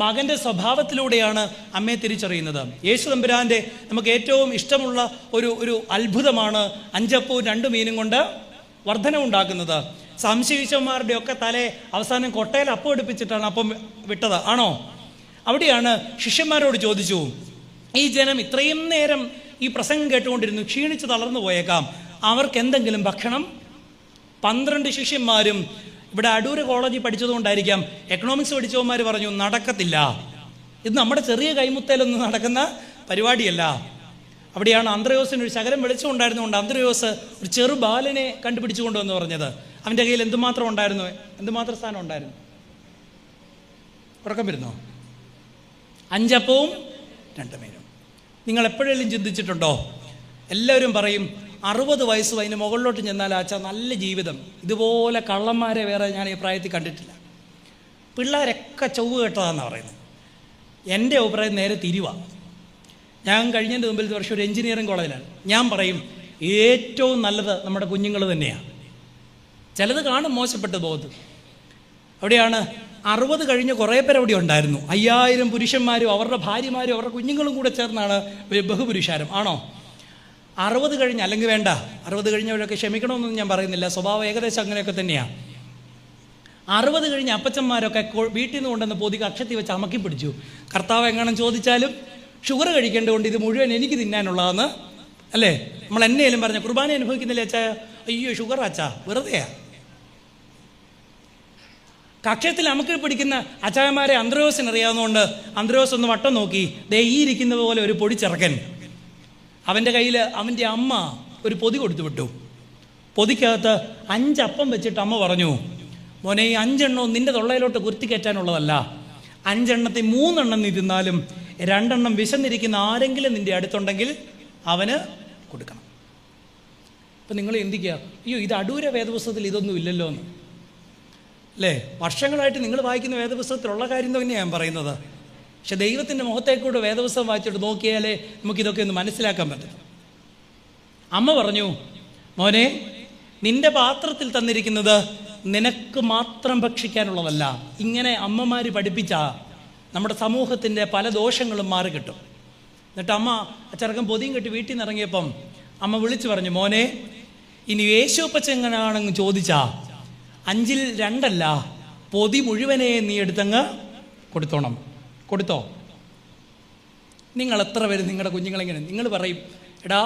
മകൻ്റെ സ്വഭാവത്തിലൂടെയാണ് അമ്മയെ തിരിച്ചറിയുന്നത്. യേശു തമ്പുരാൻ്റെ നമുക്ക് ഏറ്റവും ഇഷ്ടമുള്ള ഒരു അത്ഭുതമാണ് 5 അപ്പവും 2 മീനും കൊണ്ട് വർധനമുണ്ടാക്കുന്നത്. സംശയിച്ചവന്മാരുടെ ഒക്കെ തലേ അവസാനം കൊട്ടയിൽ അപ്പം എടുപ്പിച്ചിട്ടാണ് അപ്പം വിട്ടത്. ആണോ? അവിടെയാണ് ശിഷ്യന്മാരോട് ചോദിച്ചു, ഈ ജനം ഇത്രയും നേരം ഈ പ്രസംഗം കേട്ടുകൊണ്ടിരുന്നു, ക്ഷീണിച്ച് തളർന്നു പോയേക്കാം, അവർക്ക് എന്തെങ്കിലും ഭക്ഷണം? 12 ശിഷ്യന്മാരും ഇവിടെ അടൂർ കോളേജിൽ പഠിച്ചതുകൊണ്ടായിരിക്കാം, എക്കണോമിക്സ് പഠിച്ചവന്മാർ പറഞ്ഞു നടക്കത്തില്ല, ഇത് നമ്മുടെ ചെറിയ കൈമുത്തേലൊന്നും നടക്കുന്ന പരിപാടിയല്ല. അവിടെയാണ് അന്ത്രയോസിന് ഒരു ശകലം വെളിച്ചമുണ്ടായിരുന്നുകൊണ്ട് അന്ത്രയോസ് ഒരു ചെറു ബാലനെ കണ്ടുപിടിച്ചുകൊണ്ടുവന്ന് പറഞ്ഞത്. അവൻ്റെ കയ്യിൽ എന്തുമാത്രം ഉണ്ടായിരുന്നു? എന്തുമാത്രം സ്ഥാനം ഉണ്ടായിരുന്നു? ഉറക്കം വരുന്നോ? 5 അപ്പവും 2 മീനും. നിങ്ങൾ എപ്പോഴെങ്കിലും ചിന്തിച്ചിട്ടുണ്ടോ? എല്ലാവരും പറയും 60 വയസ്സും അതിന് മുകളിലോട്ട് ചെന്നാൽ ആച്ചാ നല്ല ജീവിതം, ഇതുപോലെ കള്ളന്മാരെ വേറെ ഞാൻ ഈ പ്രായത്തിൽ കണ്ടിട്ടില്ല. പിള്ളേരൊക്കെ ചൊവ്വ് കേട്ടതാണെന്നാണ് പറയുന്നത്. എൻ്റെ അഭിപ്രായം നേരെ തിരിവാണ്. ഞാൻ കഴിഞ്ഞതിൻ്റെ മുമ്പിലത്തെ വർഷം ഒരു എഞ്ചിനീയറിംഗ് കോളേജിലാണ്. ഞാൻ പറയും ഏറ്റവും നല്ലത് നമ്മുടെ കുഞ്ഞുങ്ങൾ തന്നെയാണ്. ചിലത് കാണും മോശപ്പെട്ട ബോധം. അവിടെയാണ് 60 കഴിഞ്ഞ് കുറേ പേർ അവിടെ ഉണ്ടായിരുന്നു. 5000 പുരുഷന്മാരും അവരുടെ ഭാര്യമാരും അവരുടെ കുഞ്ഞുങ്ങളും കൂടെ ചേർന്നാണ് ബഹുപുരുഷാരം. ആണോ? 60 കഴിഞ്ഞ്, അല്ലെങ്കിൽ വേണ്ട 60 കഴിഞ്ഞവരൊക്കെ ക്ഷമിക്കണമെന്നൊന്നും ഞാൻ പറയുന്നില്ല, സ്വഭാവം ഏകദേശം അങ്ങനെയൊക്കെ തന്നെയാണ്. 60 കഴിഞ്ഞ് അപ്പച്ചന്മാരൊക്കെ വീട്ടിൽ നിന്ന് കൊണ്ടുവന്ന് പൊതി കക്ഷത്തി വെച്ച് അമക്കി പിടിച്ചു. കർത്താവ് എങ്ങനെ ചോദിച്ചാലും ഷുഗർ കഴിക്കേണ്ടതുകൊണ്ട് ഇത് മുഴുവൻ എനിക്ക് തിന്നാനുള്ളതെന്ന് അല്ലേ? നമ്മൾ എന്നേലും പറഞ്ഞ കുർബാന അനുഭവിക്കുന്നില്ല അച്ഛാ, അയ്യോ ഷുഗർ അച്ഛാ, വെറുതെയാ. കക്ഷത്തിൽ അമക്കി പിടിക്കുന്ന അച്ചായന്മാരെ അന്ത്രയോസിന് അറിയാവുന്നതുകൊണ്ട് അന്ത്രയോസ് ഒന്ന് വട്ടം നോക്കി, ദേ ഈ ഇരിക്കുന്ന പോലെ ഒരു പൊടിച്ചിറക്കൻ, അവൻ്റെ കയ്യിൽ അവൻ്റെ അമ്മ ഒരു പൊതി കൊടുത്തു വിട്ടു. പൊതിക്കകത്ത് 5 അപ്പം വെച്ചിട്ട് അമ്മ പറഞ്ഞു, മോനെ ഈ 5 എണ്ണവും നിൻ്റെ തൊള്ളയിലോട്ട് കുരുത്തി കയറ്റാനുള്ളതല്ല, 5 എണ്ണത്തിൽ 3 എണ്ണം നീ തിന്നാലും 2 എണ്ണം വിശന്നിരിക്കുന്ന ആരെങ്കിലും നിൻ്റെ അടുത്തുണ്ടെങ്കിൽ അവന് കൊടുക്കണം. അപ്പം നിങ്ങൾ ചിന്തിക്കുക, അയ്യോ ഇത് അടൂര വേദപുസ്തകത്തിൽ ഇതൊന്നും ഇല്ലല്ലോ എന്ന് അല്ലേ? വർഷങ്ങളായിട്ട് നിങ്ങൾ വായിക്കുന്ന വേദപുസ്തകത്തിലുള്ള കാര്യം തന്നെയാണ് ഞാൻ പറയുന്നത്. പക്ഷെ ദൈവത്തിൻ്റെ മുഖത്തേക്കൂടെ വേദപുസ്തകം വായിച്ചിട്ട് നോക്കിയാലേ നമുക്കിതൊക്കെ ഒന്ന് മനസ്സിലാക്കാൻ പറ്റും. അമ്മ പറഞ്ഞു, മോനെ നിന്റെ പാത്രത്തിൽ തന്നിരിക്കുന്നത് നിനക്ക് മാത്രം ഭക്ഷിക്കാനുള്ളതല്ല. ഇങ്ങനെ അമ്മമാർ പഠിപ്പിച്ച നമ്മുടെ സമൂഹത്തിൻ്റെ പല ദോഷങ്ങളും മാറി കിട്ടും. എന്നിട്ട് അമ്മ അച്ചടക്കം പൊതിയും കെട്ടി വീട്ടിൽ നിന്ന് ഇറങ്ങിയപ്പം അമ്മ വിളിച്ചു പറഞ്ഞു, മോനെ ഇനി യേശുപ്പച്ചെങ്ങനാണെന്ന് ചോദിച്ചാ 5ൽ 2 പൊതി മുഴുവനെ നീ എടുത്തങ്ങ് കൊടുത്തോണം. കൊടുത്തോ? നിങ്ങൾ എത്ര പേര് നിങ്ങളുടെ കുഞ്ഞുങ്ങളെങ്ങനെ നിങ്ങൾ പറയും, എടാ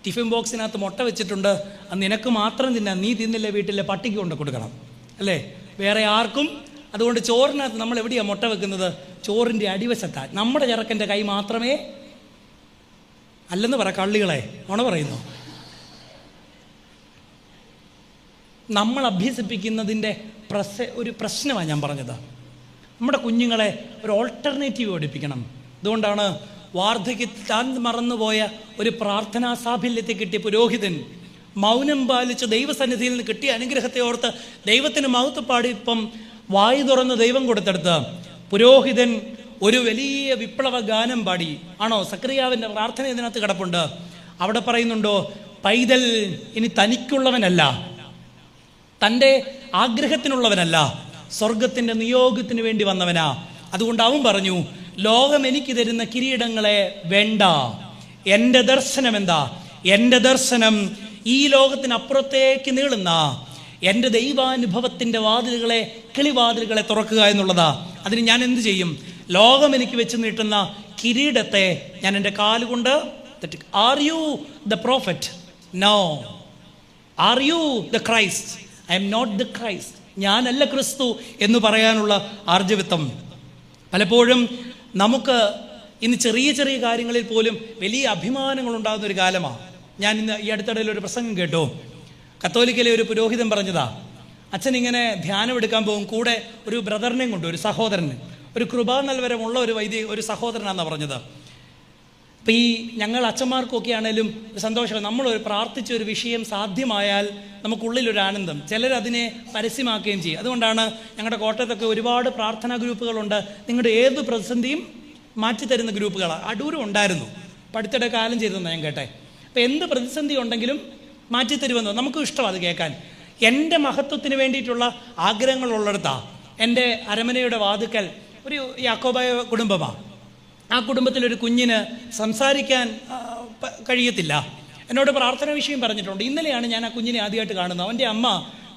ടിഫിൻ ബോക്സിനകത്ത് മുട്ട വെച്ചിട്ടുണ്ട്, അത് നിനക്ക് മാത്രം തിന്നാൻ, നീ തിന്നില്ല വീട്ടിലെ പട്ടിക്ക് കൊണ്ട് കൊടുക്കണം അല്ലേ? വേറെ ആർക്കും. അതുകൊണ്ട് ചോറിനകത്ത് നമ്മൾ എവിടെയാണ് മുട്ട വെക്കുന്നത്? ചോറിൻ്റെ അടിവശത്താണ്. നമ്മുടെ ചെറുക്കൻ്റെ കൈ മാത്രമേ അല്ലെന്ന് പറ, കള്ളികളെ നുണ പറയുന്നു. നമ്മൾ അഭ്യസിപ്പിക്കുന്നതിൻ്റെ ഒരു പ്രശ്നമാണ് ഞാൻ പറഞ്ഞത്. നമ്മുടെ കുഞ്ഞുങ്ങളെ ഒരു ഓൾട്ടർനേറ്റീവ് പഠിപ്പിക്കണം. അതുകൊണ്ടാണ് വാർദ്ധക്യത്തിൽ താൻ മറന്നുപോയ ഒരു പ്രാർത്ഥനാ സാഫല്യത്തെ കിട്ടിയ പുരോഹിതൻ മൗനം പാലിച്ച് ദൈവസന്നിധിയിൽ നിന്ന് കിട്ടിയ അനുഗ്രഹത്തെ ഓർത്ത് ദൈവത്തിന് മഹത്വപ്പാടി ഇപ്പം വായു തുറന്ന് ദൈവം കൊടുത്തെടുത്ത് പുരോഹിതൻ ഒരു വലിയ വിപ്ലവ ഗാനം പാടി. ആണോ? സക്രിയാവിൻ്റെ പ്രാർത്ഥന ഇതിനകത്ത് കിടപ്പുണ്ട്. അവിടെ പറയുന്നുണ്ടോ, പൈതൽ ഇനി തനിക്കുള്ളവനല്ല, തൻ്റെ ആഗ്രഹത്തിനുള്ളവനല്ല, സ്വർഗത്തിൻ്റെ നിയോഗത്തിന് വേണ്ടി വന്നവനാ. അതുകൊണ്ട് അവൻ പറഞ്ഞു, ലോകം എനിക്ക് തരുന്ന കിരീടങ്ങളെ വേണ്ട. എൻ്റെ ദർശനം എന്താ? എൻ്റെ ദർശനം ഈ ലോകത്തിനപ്പുറത്തേക്ക് നീളുന്ന എൻ്റെ ദൈവാനുഭവത്തിൻ്റെ വാതിലുകളെ, കിളിവാതിലുകളെ തുറക്കുക എന്നുള്ളതാ. അതിന് ഞാൻ എന്ത് ചെയ്യും? ലോകം എനിക്ക് വെച്ച് നീട്ടുന്ന കിരീടത്തെ ഞാൻ എൻ്റെ കാലുകൊണ്ട് തെറ്റിക്കും. Are you the prophet? No. Are you the Christ? I am not the Christ. ഞാനല്ല ക്രിസ്തു എന്ന് പറയാനുള്ള ആർജവിത്വം. പലപ്പോഴും നമുക്ക് ഇന്ന് ചെറിയ ചെറിയ കാര്യങ്ങളിൽ പോലും വലിയ അഭിമാനങ്ങൾ ഉണ്ടാകുന്ന ഒരു കാലമാണ്. ഞാൻ ഇന്ന് ഈ അടുത്തിടയിൽ ഒരു പ്രസംഗം കേട്ടു. കത്തോലിക്കയിലെ ഒരു പുരോഹിതൻ പറഞ്ഞതാ, അച്ഛൻ ഇങ്ങനെ ധ്യാനം എടുക്കാൻ പോകും, കൂടെ ഒരു ബ്രദറിനെയും കൊണ്ട്, ഒരു സഹോദരന്, ഒരു കൃപാനൽവരമുള്ള ഒരു സഹോദരനാണെന്നാണ് പറഞ്ഞത്. അപ്പം ഈ ഞങ്ങൾ അച്ഛന്മാർക്കൊക്കെ ആണേലും സന്തോഷം, നമ്മൾ പ്രാർത്ഥിച്ച ഒരു വിഷയം സാധ്യമായാൽ നമുക്കുള്ളിലൊരു ആനന്ദം. ചിലരതിനെ പരസ്യമാക്കുകയും ചെയ്യും. അതുകൊണ്ടാണ് ഞങ്ങളുടെ കോട്ടയത്തൊക്കെ ഒരുപാട് പ്രാർത്ഥനാ ഗ്രൂപ്പുകളുണ്ട്. നിങ്ങളുടെ ഏത് പ്രതിസന്ധിയും മാറ്റിത്തരുന്ന ഗ്രൂപ്പുകളാണ്. അടൂരും ഉണ്ടായിരുന്നു, പഠിത്തയുടെ കാലം ചെയ്തെന്ന് ഞാൻ കേട്ടെ. അപ്പം എന്ത് പ്രതിസന്ധി ഉണ്ടെങ്കിലും മാറ്റിത്തരുമെന്ന് നമുക്കും ഇഷ്ടമാണ് അത് കേൾക്കാൻ. എൻ്റെ മഹത്വത്തിന് വേണ്ടിയിട്ടുള്ള ആഗ്രഹങ്ങളുള്ളിടത്താണ്. എൻ്റെ അരമനയുടെ വാതുക്കൽ ഒരു യാക്കോബായ കുടുംബമാണ്. ആ കുടുംബത്തിലൊരു കുഞ്ഞിന് സംസാരിക്കാൻ കഴിയത്തില്ല. എന്നോട് പ്രാർത്ഥന വിഷയം പറഞ്ഞിട്ടുണ്ട്. ഇന്നലെയാണ് ഞാൻ ആ കുഞ്ഞിനെ ആദ്യമായിട്ട് കാണുന്നത്. അവൻ്റെ അമ്മ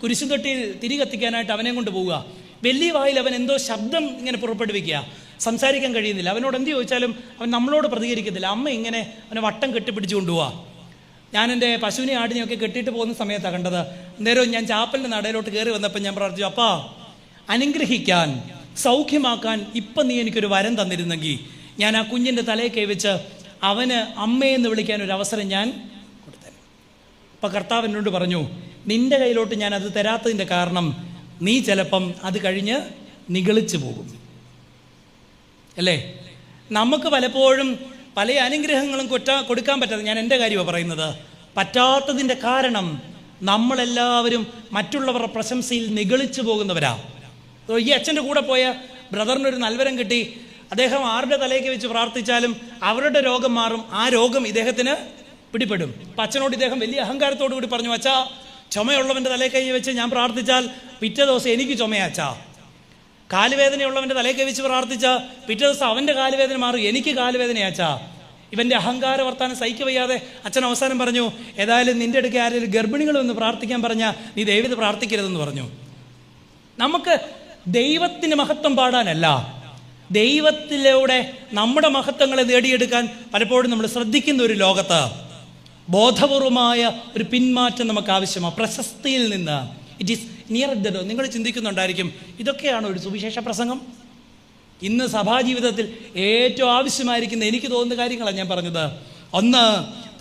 കുരിശുതൊട്ടി തിരി കത്തിക്കാനായിട്ട് അവനെ കൊണ്ട് പോവുക. വലിയ വായിൽ അവൻ എന്തോ ശബ്ദം ഇങ്ങനെ പുറപ്പെടുവിക്കുക, സംസാരിക്കാൻ കഴിയുന്നില്ല. അവനോട് എന്ത് ചോദിച്ചാലും അവൻ നമ്മളോട് പ്രതികരിക്കത്തില്ല. അമ്മ ഇങ്ങനെ അവനെ വട്ടം കെട്ടിപ്പിടിച്ചു കൊണ്ടുപോവാ. ഞാൻ എൻ്റെ പശുവിനെ ആടിനെയൊക്കെ കെട്ടിയിട്ട് പോകുന്ന സമയത്താണ് കണ്ടത്. അന്നേരം ഞാൻ ചാപ്പലിൻ്റെ നടയിലോട്ട് കയറി വന്നപ്പോൾ ഞാൻ പ്രാർത്ഥിച്ചു, അപ്പാ അനുഗ്രഹിക്കാൻ, സൗഖ്യമാക്കാൻ ഇപ്പം നീ എനിക്കൊരു വരം തന്നിരുന്നെങ്കിൽ ഞാൻ ആ കുഞ്ഞിൻ്റെ തലയിൽ കൈവച്ച് അവന് അമ്മയെന്ന് വിളിക്കാൻ ഒരു അവസരം ഞാൻ കൊടുത്തരാം. അപ്പം കർത്താവ് എന്നോട് പറഞ്ഞു, നിൻ്റെ കയ്യിലോട്ട് ഞാൻ അത് തരാത്തതിൻ്റെ കാരണം നീ ചിലപ്പം അത് കഴിഞ്ഞ് നിഗളിച്ചു പോകും. അല്ലേ? നമുക്ക് പലപ്പോഴും പല അനുഗ്രഹങ്ങളും കൊടുക്കാൻ പറ്റാതെ, ഞാൻ എൻ്റെ കാര്യമാണ് പറയുന്നത്, പറ്റാത്തതിൻ്റെ കാരണം നമ്മളെല്ലാവരും മറ്റുള്ളവരുടെ പ്രശംസയിൽ നിഗളിച്ചു പോകുന്നവരാ. ഈ അച്ഛൻ്റെ കൂടെ പോയ ബ്രദറിനൊരു നൽവരം കിട്ടി. അദ്ദേഹം ആരുടെ തലയ്ക്ക് വെച്ച് പ്രാർത്ഥിച്ചാലും അവരുടെ രോഗം മാറും, ആ രോഗം ഇദ്ദേഹത്തിന് പിടിപ്പെടും. അപ്പം അച്ഛനോട് ഇദ്ദേഹം വലിയ അഹങ്കാരത്തോടു കൂടി പറഞ്ഞു, അച്ഛാ ചുമയുള്ളവൻ്റെ തലയിൽ കൈ വെച്ച് ഞാൻ പ്രാർത്ഥിച്ചാൽ പിറ്റേ ദിവസം എനിക്ക് ചുമയാച്ചാ. കാലുവേദനയുള്ളവൻ്റെ തലയിൽ കൈ വെച്ച് പ്രാർത്ഥിച്ചാൽ പിറ്റേ ദിവസം അവൻ്റെ കാലുവേദന മാറും, എനിക്ക് കാലുവേദനയാച്ചാ. ഇവൻ്റെ അഹങ്കാര വർത്താനം സഹിക്കുക വയ്യാതെ അച്ഛൻ അവസാനം പറഞ്ഞു, ഏതായാലും നിൻ്റെ അടുക്ക ആരെങ്കിലും ഗർഭിണികളൊന്ന് പ്രാർത്ഥിക്കാൻ പറഞ്ഞാൽ നീ ദൈവത്തെ പ്രാർത്ഥിക്കരുതെന്ന് പറഞ്ഞു. നമുക്ക് ദൈവത്തിന് മഹത്വം പാടാനല്ല, ദൈവത്തിലൂടെ നമ്മുടെ മഹത്വങ്ങളെ നേടിയെടുക്കാൻ പലപ്പോഴും നമ്മൾ ശ്രദ്ധിക്കുന്ന ഒരു ലോകത്ത് ബോധപൂർവമായ ഒരു പിന്മാറ്റം നമുക്ക് ആവശ്യമാണ്. പ്രശസ്തിയിൽ നിന്ന് ഇറ്റ് ഈസ് നിയർ ദ. നിങ്ങൾ ചിന്തിക്കുന്നുണ്ടായിരിക്കും, ഇതൊക്കെയാണ് ഒരു സുവിശേഷ പ്രസംഗം? ഇന്ന് സഭാജീവിതത്തിൽ ഏറ്റവും ആവശ്യമായിരിക്കുന്ന എനിക്ക് തോന്നുന്ന കാര്യങ്ങളാണ് ഞാൻ പറഞ്ഞത്. ഒന്ന്,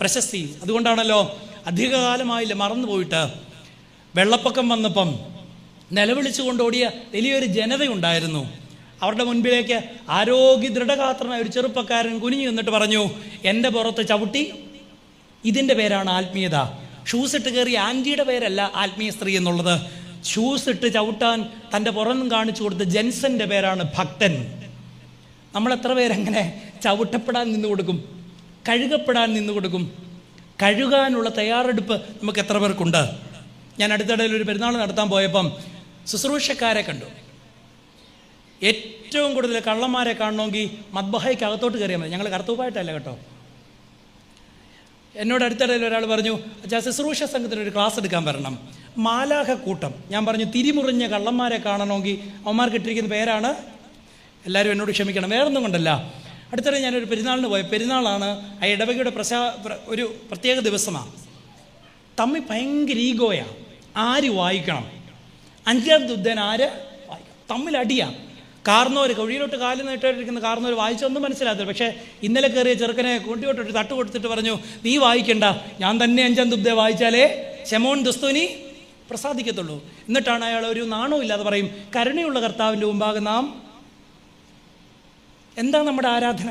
പ്രശസ്തി. അതുകൊണ്ടാണല്ലോ അധികകാലമായില്ല മറന്നുപോയിട്ട് വെള്ളപ്പൊക്കം വന്നപ്പം നിലവിളിച്ചുകൊണ്ട് ഓടിയ വലിയൊരു ജനതയുണ്ടായിരുന്നു. അവരുടെ മുൻപിലേക്ക് ആരോഗ്യ ദൃഢഗാത്രനായ ഒരു ചെറുപ്പക്കാരൻ കുനിഞ്ഞു നിന്നിട്ട് പറഞ്ഞു, എൻ്റെ പുറത്ത് ചവിട്ടി, ഇതിൻ്റെ പേരാണ് ആത്മീയത. ഷൂസ് ഇട്ട് കയറിയ ആൻറ്റിയുടെ പേരല്ല ആത്മീയ സ്ത്രീ എന്നുള്ളത്. ഷൂസ് ഇട്ട് ചവിട്ടാൻ തൻ്റെ പുറം കാണിച്ചു കൊടുത്ത ജെൻസൻ്റെ പേരാണ് ഭക്തൻ. നമ്മളെത്ര പേരെങ്ങനെ ചവിട്ടപ്പെടാൻ നിന്നു കൊടുക്കും, കഴുകപ്പെടാൻ നിന്നു കൊടുക്കും? കഴുകാനുള്ള തയ്യാറെടുപ്പ് നമുക്ക് എത്ര പേർക്കുണ്ട്? ഞാൻ അടുത്തിടയിൽ ഒരു പെരുന്നാൾ നടത്താൻ പോയപ്പം ശുശ്രൂഷക്കാരെ കണ്ടു. ഏറ്റവും കൂടുതൽ കള്ളന്മാരെ കാണണമെങ്കിൽ മദ്ബഹയ്ക്ക് അകത്തോട്ട് കയറിയാൽ മതി. ഞങ്ങൾ കർത്തൂപ്പായിട്ടല്ല കേട്ടോ. എന്നോട് അടുത്തിടയിൽ ഒരാൾ പറഞ്ഞു, അച്ഛാ ശുശ്രൂഷ സംഘത്തിന് ഒരു ക്ലാസ് എടുക്കാൻ വരണം. മാലാഖ കൂട്ടം. ഞാൻ പറഞ്ഞു, തിരിമുറിഞ്ഞ കള്ളന്മാരെ കാണണമെങ്കിൽ അവന്മാർക്ക് ഇട്ടിരിക്കുന്ന പേരാണ്, എല്ലാവരും എന്നോട് ക്ഷമിക്കണം, വേറൊന്നും കൊണ്ടല്ല. അടുത്തിടെ ഞാനൊരു പെരുന്നാളിന് പോയ പെരുന്നാളാണ്. ആ ഇടവകയുടെ ഒരു പ്രത്യേക ദിവസമാണ്. തമ്മിൽ ഭയങ്കര ഈഗോയാണ്. ആര് വായിക്കണം? അഞ്ചാം ദുദ്ധൻ ആര് വായിക്കണം? തമ്മിലടിയാണ്. കാർന്നോര് കുഴിയിലോട്ട് കാല് നീട്ടിരിക്കുന്ന കാർന്നോര് വായിച്ചൊന്നും മനസ്സിലാകത്തില്ല. പക്ഷേ ഇന്നലെ കയറിയ ചെറുക്കനെ കൂട്ടിയോട്ടൊരു തട്ട് കൊടുത്തിട്ട് പറഞ്ഞു, നീ വായിക്കണ്ട, ഞാൻ തന്നെ അഞ്ചാം ദുബ്ദെ വായിച്ചാലേ ശമോൻ ദുസ്തുനി പ്രസാദിക്കത്തുള്ളൂ. എന്നിട്ടാണ് അയാൾ ഒരു നാണവും ഇല്ലാതെ പറയും, കരുണയുള്ള കർത്താവിൻ്റെ മുമ്പാകെ നാം. എന്താ നമ്മുടെ ആരാധന?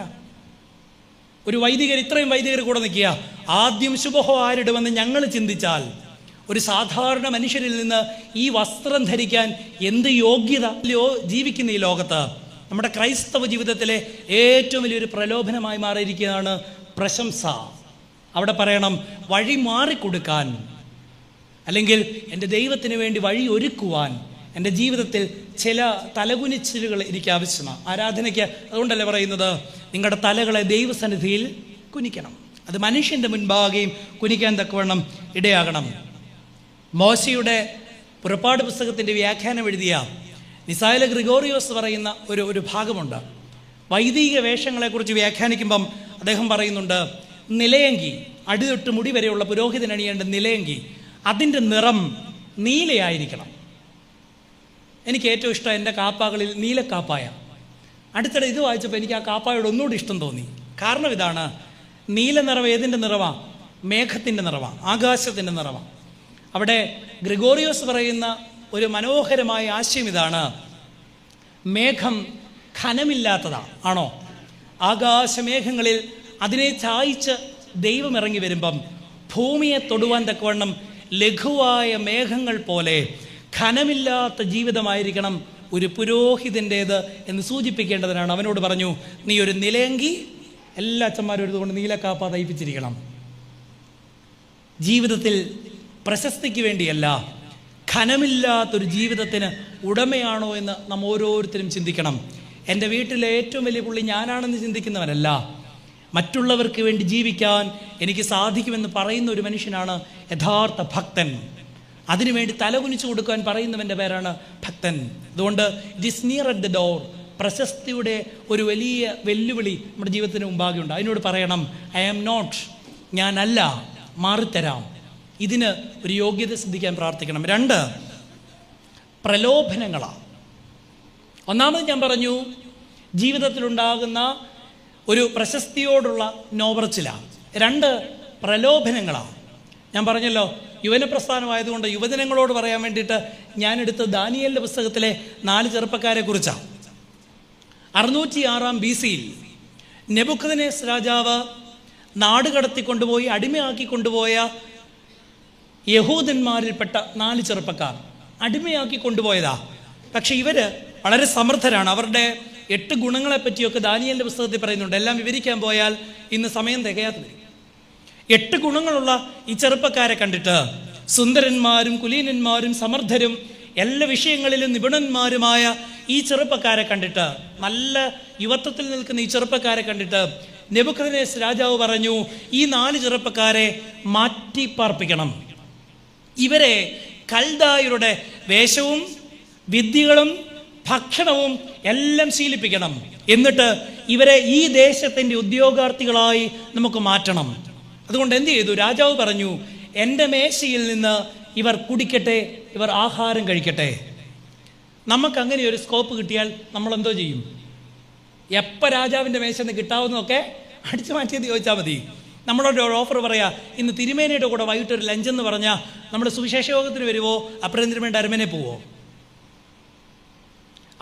ഒരു വൈദികർ, ഇത്രയും വൈദികർ കൂടെ നിൽക്കുക, ആദ്യം ശുഭഹോ ആരിടുമെന്ന് ഞങ്ങൾ ചിന്തിച്ചാൽ ഒരു സാധാരണ മനുഷ്യരിൽ നിന്ന് ഈ വസ്ത്രം ധരിക്കാൻ എന്ത് യോഗ്യത ജീവിക്കുന്ന ഈ ലോകത്ത് നമ്മുടെ ക്രൈസ്തവ ജീവിതത്തിലെ ഏറ്റവും വലിയൊരു പ്രലോഭനമായി മാറിയിരിക്കുകയാണ് പ്രശംസ. അവിടെ പറയണം വഴി മാറിക്കൊടുക്കാൻ, അല്ലെങ്കിൽ എൻ്റെ ദൈവത്തിന് വേണ്ടി വഴി ഒരുക്കുവാൻ എൻ്റെ ജീവിതത്തിൽ ചില തലകുനിച്ചിലുകൾ എനിക്ക് ആവശ്യമാണ്. ആരാധനയ്ക്ക് അതുകൊണ്ടല്ലേ പറയുന്നത് നിങ്ങളുടെ തലകളെ ദൈവസന്നിധിയിൽ കുനിക്കണം. അത് മനുഷ്യൻ്റെ മുൻപാകെയും കുനിക്കാൻ തക്കവണ്ണം ഇടയാകണം. മോശയുടെ പുറപ്പാട് പുസ്തകത്തിൻ്റെ വ്യാഖ്യാനം എഴുതിയ നിസായില ഗ്രിഗോറിയോസ് പറയുന്ന ഒരു ഭാഗമുണ്ട്. വൈദിക വേഷങ്ങളെക്കുറിച്ച് വ്യാഖ്യാനിക്കുമ്പം അദ്ദേഹം പറയുന്നുണ്ട്, നിലയങ്കി, അടിതൊട്ട് മുടി വരെയുള്ള പുരോഹിതൻ അണിയേണ്ട നിലയങ്കി, അതിൻ്റെ നിറം നീലയായിരിക്കണം. എനിക്ക് ഏറ്റവും ഇഷ്ടം എൻ്റെ കാപ്പാകളിൽ നീലക്കാപ്പായ. അടുത്തിടെ ഇത് വായിച്ചപ്പോൾ എനിക്ക് ആ കാപ്പായോട് ഒന്നുകൂടി ഇഷ്ടം തോന്നി. കാരണം ഇതാണ്, നീല നിറം ഏതിൻ്റെ നിറമാണ്? മേഘത്തിൻ്റെ നിറമാണ്, ആകാശത്തിൻ്റെ നിറമാണ്. അവിടെ ഗ്രിഗോറിയോസ് പറയുന്ന ഒരു മനോഹരമായ ആശയം ഇതാണ്, മേഘം ഘനമില്ലാത്തതാണ് ആണോ? ആകാശമേഘങ്ങളിൽ അതിനെ ചായ്ച്ച് ദൈവം ഇറങ്ങി വരുമ്പം ഭൂമിയെ തൊടുവാൻ തക്കവണ്ണം ലഘുവായ മേഘങ്ങൾ പോലെ ഘനമില്ലാത്ത ജീവിതമായിരിക്കണം ഒരു പുരോഹിതൻ്റേത് എന്ന് സൂചിപ്പിക്കേണ്ടതിനാണ് അവനോട് പറഞ്ഞു, നീ ഒരു നിലയങ്കി എല്ലാ അച്ഛന്മാരും എടുത്തുകൊണ്ട് നീലക്കാപ്പ തയ്പ്പിച്ചിരിക്കണം. ജീവിതത്തിൽ പ്രശസ്തിക്ക് വേണ്ടിയല്ല, ഘനമില്ലാത്തൊരു ജീവിതത്തിന് ഉടമയാണോ എന്ന് നാം ഓരോരുത്തരും ചിന്തിക്കണം. എൻ്റെ വീട്ടിലെ ഏറ്റവും വലിയ പുള്ളി ഞാനാണെന്ന് ചിന്തിക്കുന്നവനല്ല, മറ്റുള്ളവർക്ക് വേണ്ടി ജീവിക്കാൻ എനിക്ക് സാധിക്കുമെന്ന് പറയുന്ന ഒരു മനുഷ്യനാണ് യഥാർത്ഥ ഭക്തൻ. അതിനുവേണ്ടി തലകുനിച്ചു കൊടുക്കാൻ പറയുന്നവൻ്റെ പേരാണ് ഭക്തൻ. അതുകൊണ്ട് it is near at the door. പ്രശസ്തിയുടെ ഒരു വലിയ വെല്ലുവിളി നമ്മുടെ ജീവിതത്തിന് മുമ്പാകെ ഉണ്ട്. അതിനോട് പറയണം, ഐ ആം നോട്ട്, ഞാനല്ല, മാറിത്തരാം. ഇതിന് ഒരു യോഗ്യത സിദ്ധിക്കാൻ പ്രാർത്ഥിക്കണം. 2 പ്രലോഭനങ്ങളാണ്. ഒന്നാമത് ഞാൻ പറഞ്ഞു, ജീവിതത്തിലുണ്ടാകുന്ന ഒരു പ്രശസ്തിയോടുള്ള നോവർച്ചിലാണ്. 2 പ്രലോഭനങ്ങളാണ്. ഞാൻ പറഞ്ഞല്ലോ, യുവന പ്രസ്ഥാനമായതുകൊണ്ട് യുവജനങ്ങളോട് പറയാൻ വേണ്ടിയിട്ട് ഞാനെടുത്ത ദാനിയേലിൻ്റെ പുസ്തകത്തിലെ 4 ചെറുപ്പക്കാരെ കുറിച്ചാണ്. 606 BC നെബൂഖദ്നേസർ രാജാവ് നാട് കടത്തിക്കൊണ്ടുപോയി അടിമയാക്കി കൊണ്ടുപോയ യഹൂദന്മാരിൽപ്പെട്ട 4 ചെറുപ്പക്കാർ അടിമയാക്കി കൊണ്ടുപോയതാ. പക്ഷെ ഇവർ വളരെ സമർത്ഥരാണ്. അവരുടെ 8 ഗുണങ്ങളെ പറ്റിയൊക്കെ ദാനിയേലിൻ്റെ പുസ്തകത്തിൽ പറയുന്നുണ്ട്. എല്ലാം വിവരിക്കാൻ പോയാൽ ഇന്ന് സമയം തികയാതെ. 8 ഗുണങ്ങളുള്ള ഈ ചെറുപ്പക്കാരെ കണ്ടിട്ട് സുന്ദരന്മാരും കുലീനന്മാരും സമർത്ഥരും എല്ലാ വിഷയങ്ങളിലും നിപുണന്മാരുമായ ഈ ചെറുപ്പക്കാരെ കണ്ടിട്ട്, നല്ല യുവത്വത്തിൽ നിൽക്കുന്ന ഈ ചെറുപ്പക്കാരെ കണ്ടിട്ട് നെബൂഖദ്നേസർ രാജാവ് പറഞ്ഞു, ഈ 4 ചെറുപ്പക്കാരെ മാറ്റി പാർപ്പിക്കണം. ഇവരെ കൽദായരുടെ വേഷവും വിദ്യകളും ഭക്ഷണവും എല്ലാം ശീലിപ്പിക്കണം. എന്നിട്ട് ഇവരെ ഈ ദേശത്തിൻ്റെ ഉദ്യോഗാർത്ഥികളായി നമുക്ക് മാറ്റണം. അതുകൊണ്ട് എന്ത് ചെയ്തു? രാജാവ് പറഞ്ഞു, എൻ്റെ മേശയിൽ നിന്ന് ഇവർ കുടിക്കട്ടെ, ഇവർ ആഹാരം കഴിക്കട്ടെ. നമുക്കങ്ങനെ ഒരു സ്കോപ്പ് കിട്ടിയാൽ നമ്മളെന്തോ ചെയ്യും? എപ്പോൾ രാജാവിൻ്റെ മേശയിൽ നിന്ന് കിട്ടാവുന്നതൊക്കെ അടിച്ചു മാറ്റിയത് ചോദിച്ചാൽ മതി. നമ്മളോട് ഒരു ഓഫർ പറയാ, ഇന്ന് തിരുമേനയുടെ കൂടെ വൈകിട്ട് ഒരു ലഞ്ചെന്ന് പറഞ്ഞാൽ നമ്മൾ സുവിശേഷ യോഗത്തിന് വരുമോ, അപ്പുറം തിരുമേൻ്റെ അരമനെ പോവോ?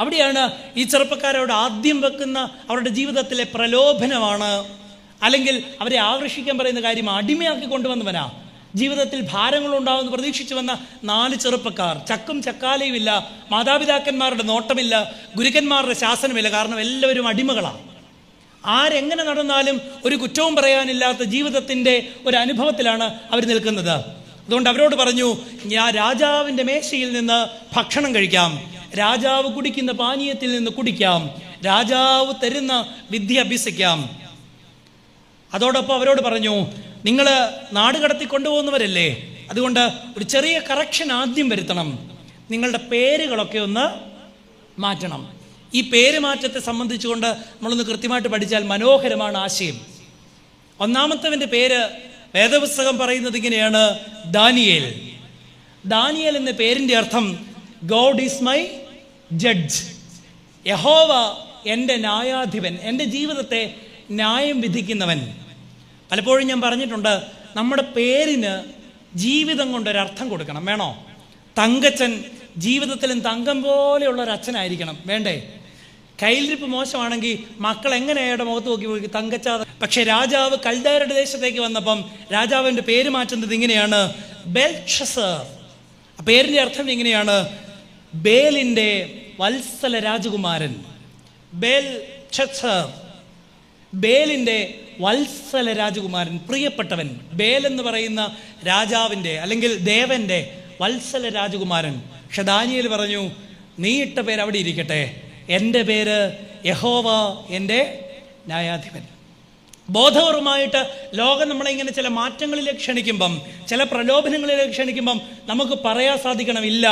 അവിടെയാണ് ഈ ചെറുപ്പക്കാരോട് ആദ്യം വെക്കുന്ന അവരുടെ ജീവിതത്തിലെ പ്രലോഭനമാണ്, അല്ലെങ്കിൽ അവരെ ആകർഷിക്കാൻ പറയുന്ന കാര്യം അടിമയാക്കി കൊണ്ടുവന്നവനാ. ജീവിതത്തിൽ ഭാരങ്ങളുണ്ടാവുമെന്ന് പ്രതീക്ഷിച്ചു വന്ന 4 ചെറുപ്പക്കാർ. ചക്കും ചക്കാലയും ഇല്ല, മാതാപിതാക്കന്മാരുടെ നോട്ടമില്ല, ഗുരുക്കന്മാരുടെ ശാസനമില്ല. കാരണം എല്ലാവരും അടിമകളാണ്. ആരെങ്ങനെ നടന്നാലും ഒരു കുറ്റവും പറയാനില്ലാത്ത ജീവിതത്തിൻ്റെ ഒരു അനുഭവത്തിലാണ് അവർ നിൽക്കുന്നത്. അതുകൊണ്ട് അവരോട് പറഞ്ഞു, ഞാൻ രാജാവിൻ്റെ മേശയിൽ നിന്ന് ഭക്ഷണം കഴിക്കാം, രാജാവ് കുടിക്കുന്ന പാനീയത്തിൽ നിന്ന് കുടിക്കാം, രാജാവ് തരുന്ന വിദ്യ അഭ്യസിക്കാം. അതോടൊപ്പം അവരോട് പറഞ്ഞു, നിങ്ങൾ നാട് കടത്തി കൊണ്ടുപോകുന്നവരല്ലേ, അതുകൊണ്ട് ഒരു ചെറിയ കറക്ഷൻ ആദ്യം വരുത്തണം. നിങ്ങളുടെ പേരുകളൊക്കെ ഒന്ന് മാറ്റണം. ഈ പേര് മാറ്റത്തെ സംബന്ധിച്ചുകൊണ്ട് നമ്മളൊന്ന് കൃത്യമായിട്ട് പഠിച്ചാൽ മനോഹരമാണ് ആശയം. ഒന്നാമത്തവൻ്റെ പേര് വേദപുസ്തകം പറയുന്നത് ഇങ്ങനെയാണ്, ദാനിയേൽ. ദാനിയേൽ എന്ന പേരിൻ്റെ അർത്ഥം ഗോഡ് ഈസ് മൈ ജഡ്ജ്. യഹോവ എൻ്റെ ന്യായാധിപൻ, എൻ്റെ ജീവിതത്തെ ന്യായം വിധിക്കുന്നവൻ. പലപ്പോഴും ഞാൻ പറഞ്ഞിട്ടുണ്ട്, നമ്മുടെ പേരിന് ജീവിതം കൊണ്ടൊരർത്ഥം കൊടുക്കണം. വേണോ? തങ്കച്ചൻ ജീവിതത്തിലും തങ്കം പോലെയുള്ളൊരച്ഛനായിരിക്കണം, വേണ്ടേ? കയ്യിലിരിപ്പ് മോശമാണെങ്കിൽ മക്കൾ എങ്ങനെ അയാളുടെ മുഖത്ത് നോക്കി തങ്കച്ചാതെ. പക്ഷെ രാജാവ് കൽദായരുടെ ദേശത്തേക്ക് വന്നപ്പം രാജാവിൻ്റെ പേര് മാറ്റുന്നത് ഇങ്ങനെയാണ്, ബെൽഷസർ. ആ പേരിൻ്റെ അർത്ഥം ഇങ്ങനെയാണ്, ബേലിൻ്റെ വത്സല രാജകുമാരൻ. ബെൽഷസർ, ബേലിൻ്റെ വത്സല രാജകുമാരൻ, പ്രിയപ്പെട്ടവൻ. ബേൽ എന്ന് പറയുന്ന രാജാവിൻ്റെ അല്ലെങ്കിൽ ദേവൻ്റെ വത്സല രാജകുമാരൻ. പക്ഷെ ദാനിയേൽ പറഞ്ഞു, നീ ഇട്ട പേര് അവിടെ ഇരിക്കട്ടെ, എൻ്റെ പേര് യഹോവ എൻ്റെ ന്യായാധിപൻ. ബോധപൂർവമായിട്ട് ലോകം നമ്മളെ ഇങ്ങനെ ചില മാറ്റങ്ങളിലേക്ക് ക്ഷണിക്കുമ്പം, ചില പ്രലോഭനങ്ങളിലേക്ക് ക്ഷണിക്കുമ്പം നമുക്ക് പറയാൻ സാധിക്കണം, ഇല്ല,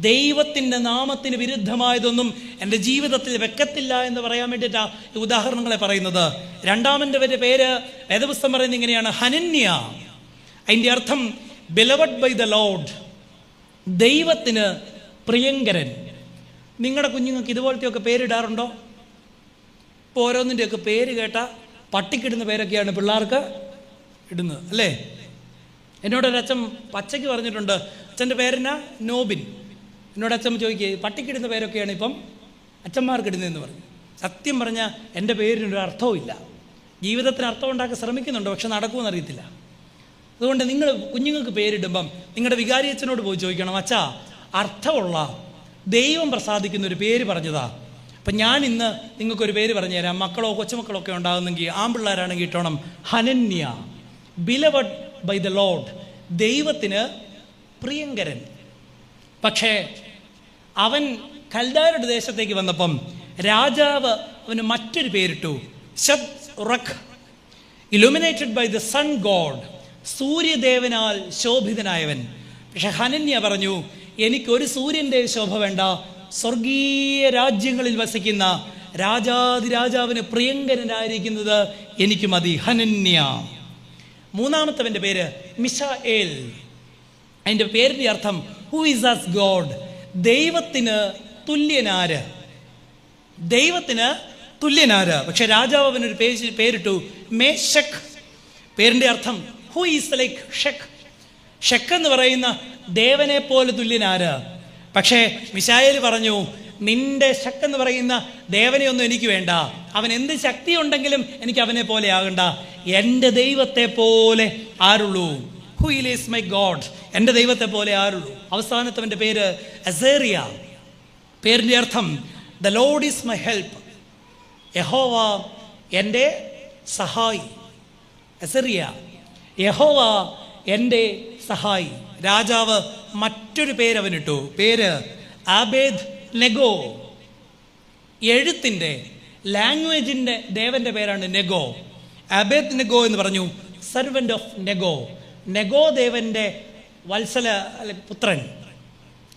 ദൈവത്തിൻ്റെ നാമത്തിന് വിരുദ്ധമായതൊന്നും എൻ്റെ ജീവിതത്തിൽ വെക്കത്തില്ല എന്ന് പറയാൻ വേണ്ടിയിട്ടാണ് ഈ ഉദാഹരണങ്ങളെ പറയുന്നത്. രണ്ടാമൻ്റെ പേര് വേദപുസ്തകം പറയുന്നത് ഇങ്ങനെയാണ്, ഹനന്യ. അതിൻ്റെ അർത്ഥം ബിലവഡ് ബൈ ദ ലോർഡ്, ദൈവത്തിന് പ്രിയങ്കരൻ. നിങ്ങളുടെ കുഞ്ഞുങ്ങൾക്ക് ഇതുപോലത്തെയൊക്കെ പേരിടാറുണ്ടോ? ഇപ്പോൾ ഓരോന്നിൻ്റെയൊക്കെ പേര് കേട്ടാൽ പട്ടിക്കിടുന്ന പേരൊക്കെയാണ് പിള്ളേർക്ക് ഇടുന്നത്, അല്ലേ? എന്നോടൊരച്ഛൻ പച്ചയ്ക്ക് പറഞ്ഞിട്ടുണ്ട്, അച്ഛൻ്റെ പേരെന്നാ നോബിൻ. എന്നോട് അച്ഛൻ ചോദിക്കുക, പട്ടിക്കിടുന്ന പേരൊക്കെയാണ് ഇപ്പം അച്ഛന്മാർക്ക് ഇടുന്നതെന്ന് പറഞ്ഞു. സത്യം പറഞ്ഞാൽ എൻ്റെ പേരിനൊരു അർത്ഥവും ഇല്ല. ജീവിതത്തിന് അർത്ഥം ഉണ്ടാക്കാൻ ശ്രമിക്കുന്നുണ്ട്, പക്ഷെ നടക്കുമെന്ന് അറിയത്തില്ല. അതുകൊണ്ട് നിങ്ങൾ കുഞ്ഞുങ്ങൾക്ക് പേരിടുമ്പം നിങ്ങളുടെ വികാരി അച്ഛനോട് പോയി ചോദിക്കണം, അച്ഛാ, അർത്ഥമുള്ള ദൈവം പ്രസാദിക്കുന്ന ഒരു പേര് പറഞ്ഞതാ. അപ്പം ഞാൻ ഇന്ന് നിങ്ങൾക്കൊരു പേര് പറഞ്ഞു തരാം. മക്കളോ കൊച്ചുമക്കളോ ഒക്കെ ഉണ്ടാകുന്നെങ്കിൽ, ആൺപിള്ളേരാണെങ്കിൽ ഇട്ടോണം ഹനന്യ, ബിലവഡ് ബൈ ദ ലോർഡ്, ദൈവത്തിന് പ്രിയങ്കരൻ. പക്ഷേ അവൻ കൽദായരുടെ ദേശത്തേക്ക് വന്നപ്പം രാജാവ് അവന് മറ്റൊരു പേരിട്ടു, Shadrach, illuminated by the sun god, സൂര്യദേവനാൽ ശോഭിതനായവൻ. പക്ഷെ ഹനന്യ പറഞ്ഞു, എനിക്കൊരു സൂര്യൻ്റെ ശോഭ വേണ്ട, സ്വർഗീയ രാജ്യങ്ങളിൽ വസിക്കുന്ന രാജാതിരാജാവിന് പ്രിയങ്കരനായിരിക്കുന്നത് എനിക്ക് മതി, ഹനന്യ. മൂന്നാമത്തവൻ്റെ പേര് മിശായേൽ. അതിൻ്റെ പേരിൻ്റെ അർത്ഥം ഹു ഈസ് അസ് ഗോഡ്, ദൈവത്തിന് തുല്യനാര്, ദൈവത്തിന് തുല്യനാര്. പക്ഷെ രാജാവ് അവനൊരു പേരിട്ടു മേശക്. പേരിൻ്റെ അർത്ഥം ഹു ഈസ് ലൈക്ക് ഷെക്, ഷെക്ക് എന്ന് പറയുന്ന ദേവനെ പോലെ തുല്യനാര്. പക്ഷേ മിശായേൽ പറഞ്ഞു, നിന്റെ ശക്ക് എന്ന് പറയുന്ന ദേവനെ ഒന്നും എനിക്ക് വേണ്ട, അവൻ എന്ത് ശക്തി ഉണ്ടെങ്കിലും എനിക്ക് അവനെ പോലെ ആകണ്ട, എൻ്റെ ദൈവത്തെ പോലെ ആരുള്ളൂ, ഹു ഈസ് മൈ ഗോഡ്, എൻ്റെ ദൈവത്തെ പോലെ ആരുള്ളൂ. അവസാനത്തവൻ്റെ പേര് അസേറിയ. പേരിൻ്റെ അർത്ഥം the Lord is my help, യഹോവ എൻ്റെ സഹായി. അസേറിയ, യഹോവ എൻ്റെ സഹായി. രാജാവ് മറ്റൊരു പേര് അവനിട്ടു, പേര് ആബേദ് നെഗോ. എഴുത്തിൻ്റെ ലാംഗ്വേജിൻ്റെ ദേവൻ്റെ പേരാണ് നെഗോ. ആബേദ് നെഗോ എന്ന് പറഞ്ഞു, സർവൻ്റ് ഓഫ് നെഗോ. നെഗോ ദേവൻ്റെ വത്സല പുത്രൻ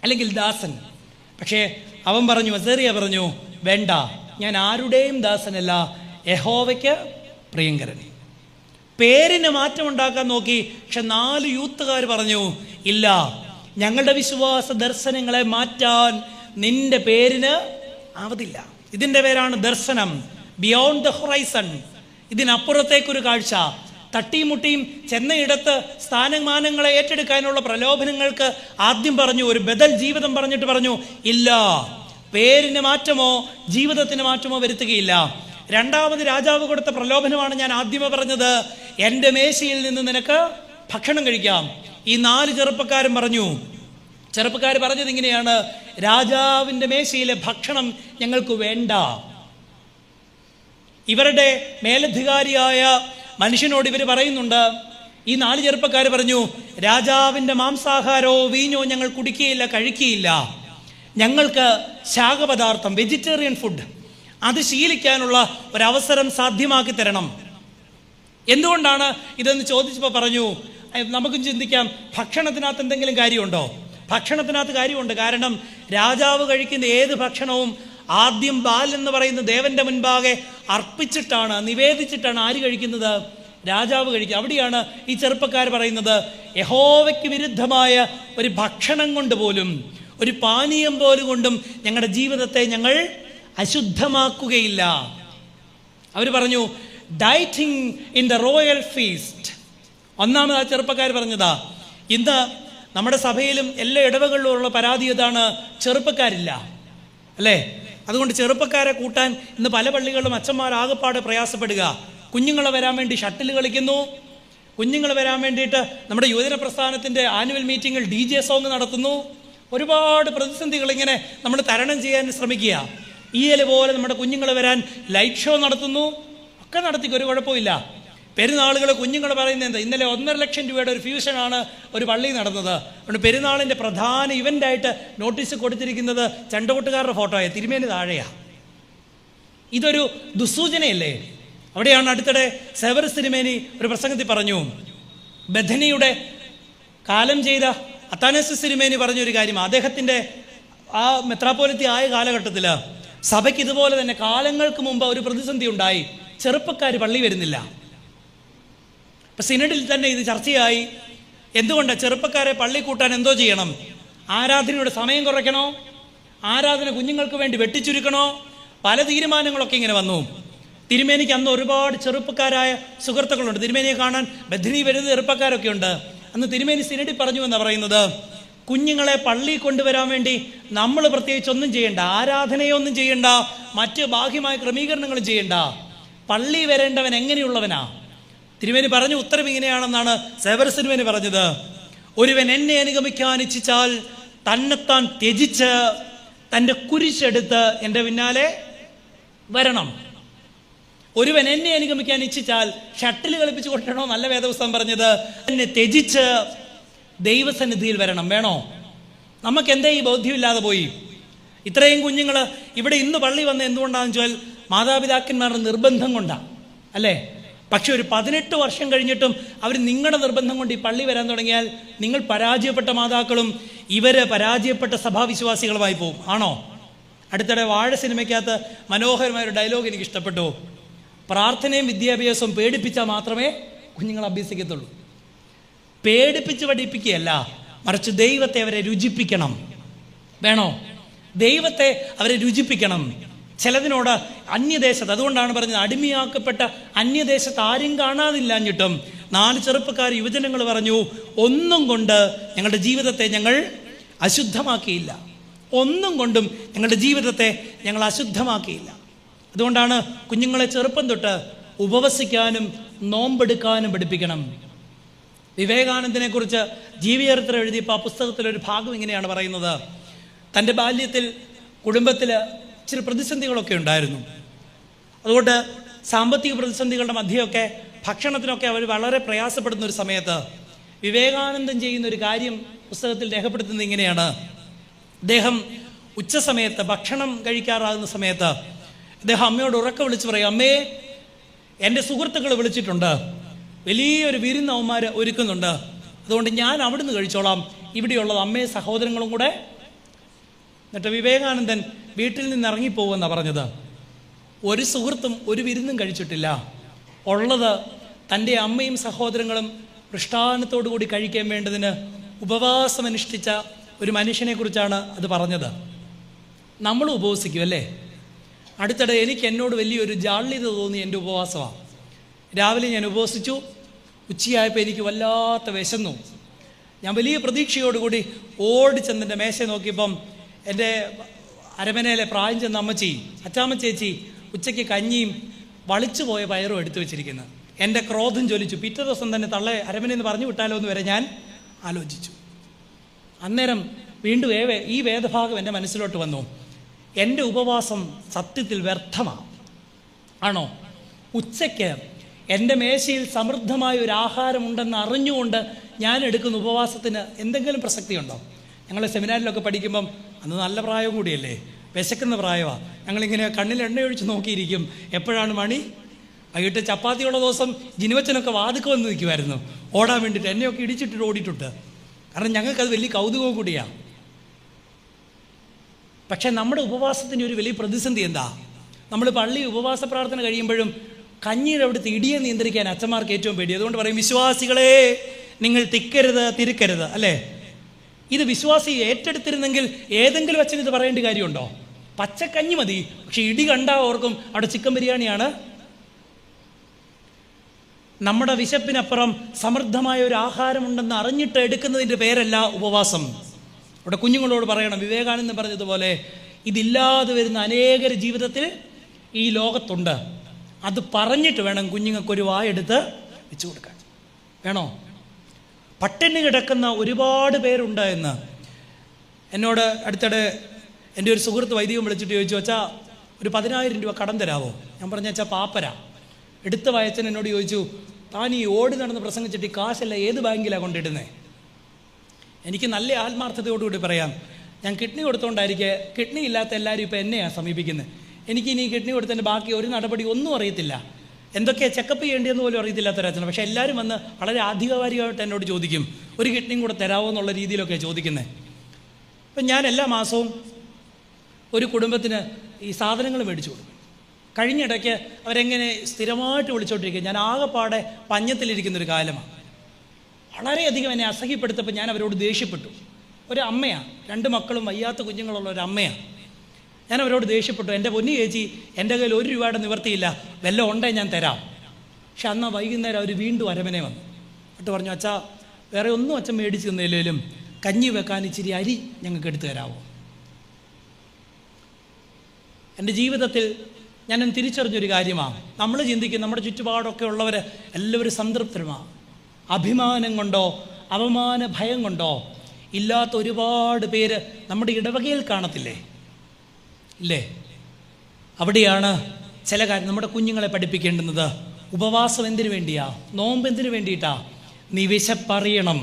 അല്ലെങ്കിൽ ദാസൻ. പക്ഷേ അവൻ പറഞ്ഞു, അസേറിയ പറഞ്ഞു, വേണ്ട, ഞാൻ ആരുടെയും ദാസനല്ല, യഹോവയ്ക്ക് പ്രിയങ്കരൻ. പേരിന് മാറ്റം ഉണ്ടാക്കാൻ നോക്കി. പക്ഷെ 4 യൂത്തുകാർ പറഞ്ഞു, ഇല്ല, ഞങ്ങളുടെ വിശ്വാസ ദർശനങ്ങളെ മാറ്റാൻ നിന്റെ പേരിന് ആവതില്ല. ഇതിൻ്റെ പേരാണ് ദർശനം, ബിയോണ്ട് ദ ഹൊറൈസൺ, ഇതിനപ്പുറത്തേക്കൊരു കാഴ്ച. തട്ടിയും മുട്ടിയും ചെന്നയിടത്ത് സ്ഥാനമാനങ്ങളെ ഏറ്റെടുക്കാനുള്ള പ്രലോഭനങ്ങൾക്ക് ആദ്യം പറഞ്ഞു, ഒരു ബദൽ ജീവിതം പറഞ്ഞിട്ട് പറഞ്ഞു, ഇല്ല, പേരിന് മാറ്റമോ ജീവിതത്തിന് മാറ്റമോ വരുത്തുകയില്ല. രണ്ടാമത് രാജാവ് കൊടുത്ത പ്രലോഭനമാണ് ഞാൻ ആദ്യമേ പറഞ്ഞത്, എൻ്റെ മേശയിൽ നിന്ന് നിനക്ക് ഭക്ഷണം കഴിക്കാം. ഈ 4 ചെറുപ്പക്കാരും പറഞ്ഞു, ചെറുപ്പക്കാർ പറഞ്ഞത് ഇങ്ങനെയാണ്, രാജാവിൻ്റെ മേശയിലെ ഭക്ഷണം ഞങ്ങൾക്ക് വേണ്ട. ഇവരുടെ മേലധികാരിയായ മനുഷ്യനോട് ഇവർ പറയുന്നുണ്ട്, ഈ 4 ചെറുപ്പക്കാർ പറഞ്ഞു, രാജാവിൻ്റെ മാംസാഹാരമോ വീഞ്ഞോ ഞങ്ങൾ കുടിക്കുകയില്ല, കഴിക്കുകയില്ല, ഞങ്ങൾക്ക് ശാകപദാർത്ഥം, വെജിറ്റേറിയൻ ഫുഡ്, അത് ശീലിക്കാനുള്ള ഒരവസരം സാധ്യമാക്കി തരണം. എന്തുകൊണ്ടാണ് ഇതെന്ന് ചോദിച്ചപ്പോൾ പറഞ്ഞു, നമുക്കും ചിന്തിക്കാം, ഭക്ഷണത്തിനകത്ത് എന്തെങ്കിലും കാര്യമുണ്ടോ? ഭക്ഷണത്തിനകത്ത് കാര്യമുണ്ട്. കാരണം രാജാവ് കഴിക്കുന്ന ഏത് ഭക്ഷണവും ആദ്യം ബാൽ എന്ന് പറയുന്ന ദേവന്റെ മുൻപാകെ അർപ്പിച്ചിട്ടാണ്, നിവേദിച്ചിട്ടാണ് ആര് കഴിക്കുന്നത്? രാജാവ് കഴിക്കുക. അവിടെയാണ് ഈ ചെറുപ്പക്കാർ പറയുന്നത്, യഹോവയ്ക്ക് വിരുദ്ധമായ ഒരു ഭക്ഷണം കൊണ്ട് പോലും, ഒരു പാനീയം പോലും കൊണ്ടും ഞങ്ങളുടെ ജീവിതത്തെ ഞങ്ങൾ അശുദ്ധമാക്കുകയില്ല. അവർ പറഞ്ഞു, dieting in the royal feast. ഒന്നാമത് ആ ചെറുപ്പക്കാർ പറഞ്ഞതാ. ഇന്ന് നമ്മുടെ സഭയിലും എല്ലാ ഇടവകളിലുമുള്ള പരാതി ഇതാണ്, ചെറുപ്പക്കാരില്ല, അല്ലേ? അതുകൊണ്ട് ചെറുപ്പക്കാരെ കൂട്ടാൻ ഇന്ന് പല പള്ളികളിലും അച്ഛന്മാരാകപ്പാട് പ്രയാസപ്പെടുക. കുഞ്ഞുങ്ങളെ വരാൻ വേണ്ടി ഷട്ടിൽ കളിക്കുന്നു, കുഞ്ഞുങ്ങൾ വരാൻ വേണ്ടിയിട്ട് നമ്മുടെ യുവജന പ്രസ്ഥാനത്തിൻ്റെ ആനുവൽ മീറ്റിങ്ങിൽ DJ സോങ് നടത്തുന്നു. ഒരുപാട് പ്രതിസന്ധികൾ ഇങ്ങനെ നമ്മൾ തരണം ചെയ്യാൻ ശ്രമിക്കുക. പോലെ നമ്മുടെ കുഞ്ഞുങ്ങൾ വരാൻ ലൈറ്റ് ഷോ നടത്തുന്നു, ഒക്കെ നടത്തിക്കും, ഒരു കുഴപ്പമില്ല. പെരുന്നാളുകൾ കുഞ്ഞുങ്ങൾ പറയുന്നത് എന്താ? ഇന്നലെ 1.5 ലക്ഷം രൂപയുടെ ഒരു ഫ്യൂഷനാണ് ഒരു പള്ളി നടന്നത്. അതുകൊണ്ട് പെരുന്നാളിൻ്റെ പ്രധാന ഇവൻ്റായിട്ട് നോട്ടീസ് കൊടുത്തിരിക്കുന്നത് ചെണ്ടകൊട്ടുകാരുടെ ഫോട്ടോയാണ്, തിരുമേനി താഴെയാണ്. ഇതൊരു ദുസ്സൂചനയല്ലേ? അവിടെയാണ് അടുത്തിടെ സെവറസ് തിരുമേനി ഒരു പ്രസംഗത്തിൽ പറഞ്ഞു, ബഥനിയുടെ കാലം ചെയ്ത അത്താനേസിസ് തിരുമേനി പറഞ്ഞൊരു കാര്യം, അദ്ദേഹത്തിൻ്റെ ആ മെത്രാപ്പോലിത്തി ആയ കാലഘട്ടത്തിൽ സഭയ്ക്ക് ഇതുപോലെ തന്നെ കാലങ്ങൾക്ക് മുമ്പ് ഒരു പ്രതിസന്ധി ഉണ്ടായി. ചെറുപ്പക്കാർ പള്ളി വരുന്നില്ല. ഇപ്പം സിനഡിൽ തന്നെ ഇത് ചർച്ചയായി. എന്തുകൊണ്ടാണ് ചെറുപ്പക്കാരെ പള്ളി കൂട്ടാൻ എന്തോ ചെയ്യണം? ആരാധനയുടെ സമയം കുറയ്ക്കണോ? ആരാധന കുഞ്ഞുങ്ങൾക്ക് വേണ്ടി വെട്ടിച്ചുരുക്കണോ? പല തീരുമാനങ്ങളൊക്കെ ഇങ്ങനെ വന്നു. തിരുമേനിക്ക് അന്ന് ഒരുപാട് ചെറുപ്പക്കാരായ സുഹൃത്തുക്കളുണ്ട്. തിരുമേനിയെ കാണാൻ ബഥനി വരുന്ന ചെറുപ്പക്കാരൊക്കെ ഉണ്ട്. അന്ന് തിരുമേനി സിനഡിൽ പറഞ്ഞു എന്നാണ് പറയുന്നത്, കുഞ്ഞുങ്ങളെ പള്ളി കൊണ്ടുവരാൻ വേണ്ടി നമ്മൾ പ്രത്യേകിച്ച് ഒന്നും ചെയ്യണ്ട, ആരാധനയൊന്നും ചെയ്യണ്ട, മറ്റ് ബാഹ്യമായ ക്രമീകരണങ്ങളും ചെയ്യണ്ട. പള്ളി വരേണ്ടവൻ എങ്ങനെയുള്ളവനാ? തിരുമേനി പറഞ്ഞു ഉത്തരം ഇങ്ങനെയാണെന്നാണ് സെവറസ് തിരുമേനി പറഞ്ഞത്. ഒരുവൻ എന്നെ അനുഗമിക്കാൻ ഇച്ഛിച്ചാൽ തന്നെത്താൻ ത്യജിച്ച് തൻ്റെ കുരിശെടുത്ത് എൻ്റെ പിന്നാലെ വരണം. ഒരുവൻ എന്നെ അനുഗമിക്കാൻ ഇച്ഛിച്ചാൽ ഷട്ടിൽ കളിപ്പിച്ച് കൊട്ടണോ? നല്ല വേദപുസ്തകം പറഞ്ഞത് എന്നെ ത്യജിച്ച് ദൈവസന്നിധിയിൽ വരണം. വേണോ? നമുക്ക് എന്തേ ഈ ബോധ്യമില്ലാതെ പോയി? ഇത്രയും കുഞ്ഞുങ്ങൾ ഇവിടെ ഇന്ന് പള്ളി വന്ന് എന്തുകൊണ്ടാണെന്ന് വെച്ചാൽ മാതാപിതാക്കന്മാരുടെ നിർബന്ധം കൊണ്ടാണ്, അല്ലേ? പക്ഷെ ഒരു 18 വർഷം കഴിഞ്ഞിട്ടും അവർ നിങ്ങളുടെ നിർബന്ധം കൊണ്ട് ഈ പള്ളി വരാൻ തുടങ്ങിയാൽ നിങ്ങൾ പരാജയപ്പെട്ട മാതാക്കളും ഇവർ പരാജയപ്പെട്ട സഭാവിശ്വാസികളുമായി പോകും. ആണോ? അടുത്തിടെ വാഴ സിനിമയ്ക്കകത്ത് മനോഹരമായൊരു ഡയലോഗ് എനിക്ക് ഇഷ്ടപ്പെട്ടു. പ്രാർത്ഥനയും വിദ്യാഭ്യാസവും പേടിപ്പിച്ചാൽ മാത്രമേ കുഞ്ഞുങ്ങൾ അഭ്യസിക്കത്തുള്ളൂ. പേടിപ്പിച്ച് പഠിപ്പിക്കുകയല്ല, മറിച്ച് ദൈവത്തെ അവരെ രുചിപ്പിക്കണം. വേണോ? ദൈവത്തെ അവരെ രുചിപ്പിക്കണം. ചിലതിനോട് അന്യദേശത്ത്, അതുകൊണ്ടാണ് പറഞ്ഞത് അടിമയാക്കപ്പെട്ട അന്യദേശത്ത് ആരും കാണാതില്ലാഞ്ഞിട്ടും 4 ചെറുപ്പക്കാർ യുവജനങ്ങൾ പറഞ്ഞു, ഒന്നും കൊണ്ട് ഞങ്ങളുടെ ജീവിതത്തെ ഞങ്ങൾ അശുദ്ധമാക്കിയില്ല. ഒന്നും കൊണ്ടും ഞങ്ങളുടെ ജീവിതത്തെ ഞങ്ങൾ അശുദ്ധമാക്കിയില്ല. അതുകൊണ്ടാണ് കുഞ്ഞുങ്ങളെ ചെറുപ്പം തൊട്ട് ഉപവസിക്കാനും നോമ്പെടുക്കാനും പഠിപ്പിക്കണം. വിവേകാനന്ദനെ കുറിച്ച് ജീവചരിത്രം എഴുതിയപ്പോൾ ആ പുസ്തകത്തിലൊരു ഭാഗം ഇങ്ങനെയാണ് പറയുന്നത്, തൻ്റെ ബാല്യത്തിൽ കുടുംബത്തിൽ ഇച്ചിരി പ്രതിസന്ധികളൊക്കെ ഉണ്ടായിരുന്നു. അതുകൊണ്ട് സാമ്പത്തിക പ്രതിസന്ധികളുടെ മധ്യമൊക്കെ ഭക്ഷണത്തിനൊക്കെ അവർ വളരെ പ്രയാസപ്പെടുന്ന ഒരു സമയത്ത് വിവേകാനന്ദൻ ചെയ്യുന്ന ഒരു കാര്യം പുസ്തകത്തിൽ രേഖപ്പെടുത്തുന്നത് ഇങ്ങനെയാണ്. അദ്ദേഹം ഉച്ച സമയത്ത് ഭക്ഷണം കഴിക്കാറാകുന്ന സമയത്ത് അദ്ദേഹം അമ്മയോട് ഉറക്കെ വിളിച്ച് പറയും, അമ്മേ, എൻ്റെ സുഹൃത്തുക്കൾ വിളിച്ചിട്ടുണ്ട്, വലിയൊരു വിരുന്ന് അവന്മാർ ഒരുക്കുന്നുണ്ട്, അതുകൊണ്ട് ഞാൻ അവിടുന്ന് കഴിച്ചോളാം, ഇവിടെയുള്ളത് അമ്മയും സഹോദരങ്ങളും കൂടെ. എന്നിട്ട് വിവേകാനന്ദൻ വീട്ടിൽ നിന്ന് ഇറങ്ങിപ്പോകുമെന്നാണ് പറഞ്ഞത്. ഒരു സുഹൃത്തും ഒരു വിരുന്നും കഴിച്ചിട്ടില്ല. ഉള്ളത് തൻ്റെ അമ്മയും സഹോദരങ്ങളും മൃഷ്ടാന്നത്തോടു കൂടി കഴിക്കാൻ വേണ്ടതിന് ഉപവാസം അനുഷ്ഠിച്ച ഒരു മനുഷ്യനെ കുറിച്ചാണ് അത് പറഞ്ഞത്. നമ്മൾ ഉപവസിക്കും അല്ലേ? അടുത്തിടെ എനിക്ക് എന്നോട് വലിയൊരു ജാള്യത തോന്നി എൻ്റെ ഉപവാസമാണ്. രാവിലെ ഞാൻ ഉപവസിച്ചു, ഉച്ചയായപ്പോൾ എനിക്ക് വല്ലാത്ത വിശന്നു. ഞാൻ വലിയ പ്രതീക്ഷയോടുകൂടി ഓടിച്ചെന്നെൻ്റെ മേശ നോക്കിയപ്പം എൻ്റെ അരമനയിലെ പ്രായം ചെന്ന അമ്മച്ചി, അച്ചാമ്മ ചേച്ചി ഉച്ചയ്ക്ക് കഞ്ഞിയും വളിച്ചു പോയ പയറും എടുത്തു വെച്ചിരിക്കുന്നത്. എൻ്റെ ക്രോധം ജ്വലിച്ചു. പിറ്റേ ദിവസം തന്നെ തള്ളെ അരമനയെന്ന് പറഞ്ഞു വിട്ടാലോ എന്ന് വരെ ഞാൻ ആലോചിച്ചു. അന്നേരം വീണ്ടും ഈ വേദഭാഗം എൻ്റെ മനസ്സിലോട്ട് വന്നു. എൻ്റെ ഉപവാസം സത്യത്തിൽ വ്യർത്ഥമാണ്. ആണോ? ഉച്ചയ്ക്ക് എൻ്റെ മേശയിൽ സമൃദ്ധമായ ഒരു ആഹാരമുണ്ടെന്ന് അറിഞ്ഞുകൊണ്ട് ഞാൻ എടുക്കുന്ന ഉപവാസത്തിന് എന്തെങ്കിലും പ്രസക്തിയുണ്ടോ? ഞങ്ങൾ സെമിനാറിലൊക്കെ പഠിക്കുമ്പം അന്ന് നല്ല പ്രായം കൂടിയല്ലേ, വിശക്കുന്ന പ്രായമാണ്. ഞങ്ങളിങ്ങനെ കണ്ണിൽ എണ്ണയൊഴിച്ച് നോക്കിയിരിക്കും എപ്പോഴാണ് മണി. വൈകിട്ട് ചപ്പാത്തിയുള്ള ദിവസം ജിനുവച്ചനൊക്കെ വാതുക്ക വന്ന് നിൽക്കുമായിരുന്നു ഓടാൻ വേണ്ടിയിട്ട്. എന്നെയൊക്കെ ഇടിച്ചിട്ടിട്ട് ഓടിയിട്ടുണ്ട്. കാരണം ഞങ്ങൾക്കത് വലിയ കൗതുകവും കൂടിയാണ്. പക്ഷേ നമ്മുടെ ഉപവാസത്തിൻ്റെ ഒരു വലിയ പ്രതിസന്ധി എന്താ? നമ്മൾ പള്ളി ഉപവാസ പ്രാർത്ഥന കഴിയുമ്പോഴും കഞ്ഞിയുടെ അവിടുത്തെ ഇടിയെ നിയന്ത്രിക്കാൻ അച്ഛന്മാർക്ക് ഏറ്റവും പേടി. അതുകൊണ്ട് പറയും, വിശ്വാസികളെ നിങ്ങൾ തിരുക്കരുത്, അല്ലേ? ഇത് വിശ്വാസി ഏറ്റെടുത്തിരുന്നെങ്കിൽ ഏതെങ്കിലും അച്ഛൻ ഇത് പറയേണ്ട കാര്യമുണ്ടോ? പച്ചക്കഞ്ഞി മതി, പക്ഷെ ഇടി കണ്ടാ ഓർക്കും അവിടെ ചിക്കൻ ബിരിയാണിയാണ്. നമ്മുടെ വിശപ്പിനപ്പുറം സമൃദ്ധമായ ഒരു ആഹാരമുണ്ടെന്ന് അറിഞ്ഞിട്ട് എടുക്കുന്നതിൻ്റെ പേരല്ല ഉപവാസം. അവിടെ കുഞ്ഞുങ്ങളോട് പറയണം, വിവേകാനന്ദൻ പറഞ്ഞതുപോലെ ഇതില്ലാതെ വരുന്ന അനേകർ ജീവിതത്തിൽ ഈ ലോകത്തുണ്ട്. അത് പറഞ്ഞിട്ട് വേണം കുഞ്ഞുങ്ങൾക്കൊരു വായെടുത്ത് വെച്ചു കൊടുക്കാൻ. വേണോ? പട്ടിണി കിടക്കുന്ന ഒരുപാട് പേരുണ്ട് എന്ന് എന്നോട് അടുത്തിടെ എൻ്റെ ഒരു സുഹൃത്ത് വൈദികം വിളിച്ചിട്ട് ചോദിച്ചു, അച്ഛാ ഒരു 10,000 രൂപ കടം തരാമോ? ഞാൻ പറഞ്ഞ അച്ഛാ പാപ്പര. എടുത്ത വായച്ചൻ എന്നോട് ചോദിച്ചു, താൻ ഈ ഓടി നടന്ന് പ്രസംഗിച്ചിട്ട് ഈ കാശല്ല ഏത് ബാങ്കിലാണ് കൊണ്ടിടുന്നത്? എനിക്ക് നല്ല ആത്മാർത്ഥതയോടുകൂടി പറയാം, ഞാൻ കിഡ്നി കൊടുത്തോണ്ടായിരിക്കെ കിഡ്നി ഇല്ലാത്ത എല്ലാവരും ഇപ്പോൾ എന്നെയാണ് സമീപിക്കുന്നത്. എനിക്കിനി കിഡ്നി കൊടുത്തതിൻ്റെ ബാക്കി ഒരു നടപടി ഒന്നും അറിയത്തില്ല, എന്തൊക്കെയാണ് ചെക്കപ്പ് ചെയ്യേണ്ടതെന്ന് പോലും അറിയത്തില്ലാത്തൊരച്ഛനാണ്. പക്ഷേ എല്ലാവരും വന്ന് വളരെ ആധികാരികമായിട്ട് എന്നോട് ചോദിക്കും, ഒരു കിഡ്നിയും കൂടെ തരാമോ എന്നുള്ള രീതിയിലൊക്കെ ചോദിക്കുന്നത്. അപ്പം ഞാൻ എല്ലാ മാസവും ഒരു കുടുംബത്തിന് ഈ സാധനങ്ങൾ മേടിച്ചു കൊടുക്കും. കഴിഞ്ഞിടയ്ക്ക് അവരെങ്ങനെ സ്ഥിരമായിട്ട് വിളിച്ചോണ്ടിരിക്കുക. ഞാൻ ആകെപ്പാടെ പഞ്ഞത്തിലിരിക്കുന്നൊരു കാലമാണ്. വളരെയധികം എന്നെ അസഹ്യപ്പെടുത്തപ്പോൾ ഞാൻ അവരോട് ദേഷ്യപ്പെട്ടു. ഒരു അമ്മയാണ്, 2 മക്കളും വയ്യാത്ത കുഞ്ഞുങ്ങളുള്ള ഒരു അമ്മയാണ്. ഞാൻ അവരോട് ദേഷ്യപ്പെട്ടു. എൻ്റെ പൊന്നു ചേച്ചി, എൻ്റെ കയ്യിൽ 1 രൂപയുടെ നിവർത്തിയില്ല, വല്ലതും ഉണ്ടേ ഞാൻ തരാം. പക്ഷെ അന്ന് വൈകുന്നേരം അവർ വീണ്ടും അരമനെ വന്നു. എന്നിട്ട് പറഞ്ഞു, അച്ഛാ വേറെ ഒന്നും അച്ഛൻ മേടിച്ച് തന്നില്ലേലും കഞ്ഞി വെക്കാൻ ഇച്ചിരി അരി ഞങ്ങൾക്ക് എടുത്തു തരാമോ? എൻ്റെ ജീവിതത്തിൽ ഞാൻ തിരിച്ചറിഞ്ഞൊരു കാര്യമാണ്, നമ്മൾ ചിന്തിക്കും നമ്മുടെ ചുറ്റുപാടൊക്കെ ഉള്ളവർ എല്ലാവരും സംതൃപ്തരുമാണ്. അഭിമാനം കൊണ്ടോ അവമാന ഭയം കൊണ്ടോ ഇല്ലാത്ത ഒരുപാട് പേര് നമ്മുടെ ഇടവകയിൽ കാണത്തില്ലേ? ഇല്ലേ? അവിടെയാണ് ചില കാര്യം നമ്മുടെ കുഞ്ഞുങ്ങളെ പഠിപ്പിക്കേണ്ടുന്നത്. ഉപവാസം എന്തിനു വേണ്ടിയാ? നോമ്പ് എന്തിനു വേണ്ടിയിട്ടാ? നീ വിശപ്പറിയണം.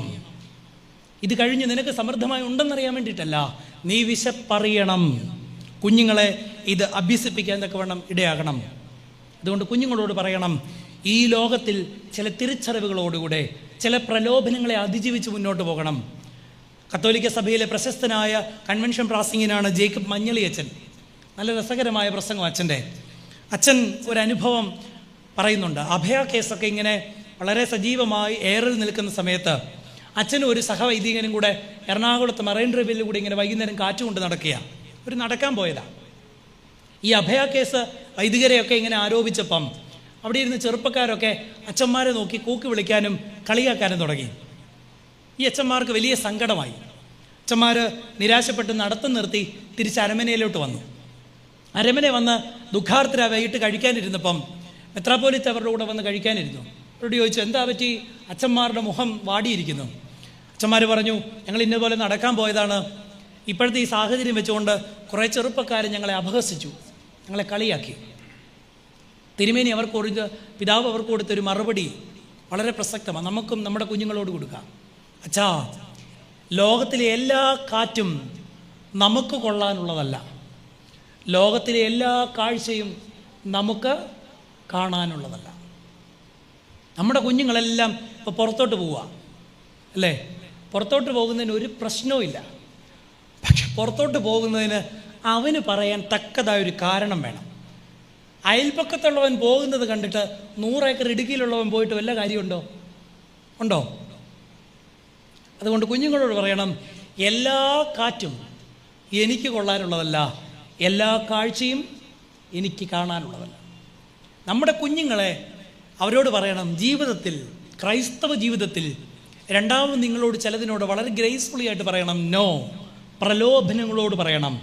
ഇത് കഴിഞ്ഞ് നിനക്ക് സമൃദ്ധമായി ഉണ്ടെന്നറിയാൻ വേണ്ടിയിട്ടല്ല, നീ വിശപ്പറിയണം. കുഞ്ഞുങ്ങളെ ഇത് അഭ്യസിപ്പിക്കാൻ തക്കവണ്ണം ഇടയാകണം. അതുകൊണ്ട് കുഞ്ഞുങ്ങളോട് പറയണം, ഈ ലോകത്തിൽ ചില തിരിച്ചറിവുകളോടുകൂടെ ചില പ്രലോഭനങ്ങളെ അതിജീവിച്ച് മുന്നോട്ട് പോകണം. കത്തോലിക്ക സഭയിലെ പ്രശസ്തനായ കൺവെൻഷൻ പ്രാസംഗികനാണ് ജേക്കബ് മഞ്ഞളി അച്ഛൻ. നല്ല രസകരമായ പ്രസംഗം അച്ഛൻ്റെ. അച്ഛൻ ഒരനുഭവം പറയുന്നുണ്ട്. അഭയ കേസൊക്കെ ഇങ്ങനെ വളരെ സജീവമായി എയറിൽ നിൽക്കുന്ന സമയത്ത് അച്ഛനും ഒരു സഹവൈദികനും കൂടെ എറണാകുളത്ത് മറൈൻ ഡ്രൈവിൽ കൂടി ഇങ്ങനെ വൈകുന്നേരം കാറ്റുകൊണ്ട് നടക്കുകയാണ്. ഒരു നടക്കാൻ പോയതാണ്. ഈ അഭയ കേസ് വൈദികരെയൊക്കെ ഇങ്ങനെ ആരോപിച്ചപ്പം അവിടെ ഇരുന്ന് ചെറുപ്പക്കാരൊക്കെ അച്ഛന്മാരെ നോക്കി കൂക്കി വിളിക്കാനും കളിയാക്കാനും തുടങ്ങി. ഈ അച്ഛന്മാർക്ക് വലിയ സങ്കടമായി. അച്ഛന്മാർ നിരാശപ്പെട്ട് നടത്തം നിർത്തി തിരിച്ച് അരമനയിലോട്ട് വന്നു. അരമന വന്ന് ദുഃഖാർത്തര വൈകിട്ട് കഴിക്കാനിരുന്നപ്പം മെത്രാപ്പോലിത്ത അവരുടെ കൂടെ വന്ന് കഴിക്കാനിരുന്നു. അവരോട് ചോദിച്ചു, എന്താ പറ്റി? അച്ഛന്മാരുടെ മുഖം വാടിയിരിക്കുന്നു. അച്ഛന്മാർ പറഞ്ഞു, ഞങ്ങൾ ഇന്നപോലെ നടക്കാൻ പോയതാണ്. ഇപ്പോഴത്തെ ഈ സാഹചര്യം വെച്ചുകൊണ്ട് കുറേ ചെറുപ്പക്കാർ ഞങ്ങളെ അപഹസിച്ചു, ഞങ്ങളെ കളിയാക്കി. തിരുമേനി പിതാവ് അവർക്ക് കൊടുത്തൊരു മറുപടി വളരെ പ്രസക്തമാണ്, നമുക്കും നമ്മുടെ കുഞ്ഞുങ്ങളോട് കൊടുക്കാം. അച്ഛാ, ലോകത്തിലെ എല്ലാ കാറ്റും നമുക്ക് കൊള്ളാനുള്ളതല്ല, ലോകത്തിലെ എല്ലാ കാഴ്ചയും നമുക്ക് കാണാനുള്ളതല്ല. നമ്മുടെ കുഞ്ഞുങ്ങളെല്ലാം ഇപ്പോൾ പുറത്തോട്ട് പോവുക അല്ലേ? പുറത്തോട്ട് പോകുന്നതിന് ഒരു പ്രശ്നവും ഇല്ല. പക്ഷെ പുറത്തോട്ട് പോകുന്നതിന് അവന് പറയാൻ തക്കതായൊരു കാരണം വേണം. അയൽപ്പക്കത്തുള്ളവൻ പോകുന്നത് കണ്ടിട്ട് 100 ഏക്കർ ഇടുക്കിയിലുള്ളവൻ പോയിട്ട് വല്ല കാര്യമുണ്ടോ? ഉണ്ടോ? അതുകൊണ്ട് കുഞ്ഞുങ്ങളോട് പറയണം, എല്ലാ കാറ്റും എനിക്ക് കൊള്ളാനുള്ളതല്ല, എല്ലാ കാഴ്ചയും എനിക്ക് കാണാനുള്ളതല്ല. നമ്മുടെ കുഞ്ഞുങ്ങളെ അവരോട് പറയണം, ജീവിതത്തിൽ, ക്രൈസ്തവ ജീവിതത്തിൽ രണ്ടാമത് നിങ്ങളോട് ചിലതിനോട് വളരെ ഗ്രേസ്ഫുള്ളി ആയിട്ട് പറയണം. നോ. പ്രലോഭനങ്ങളോട് പറയണം,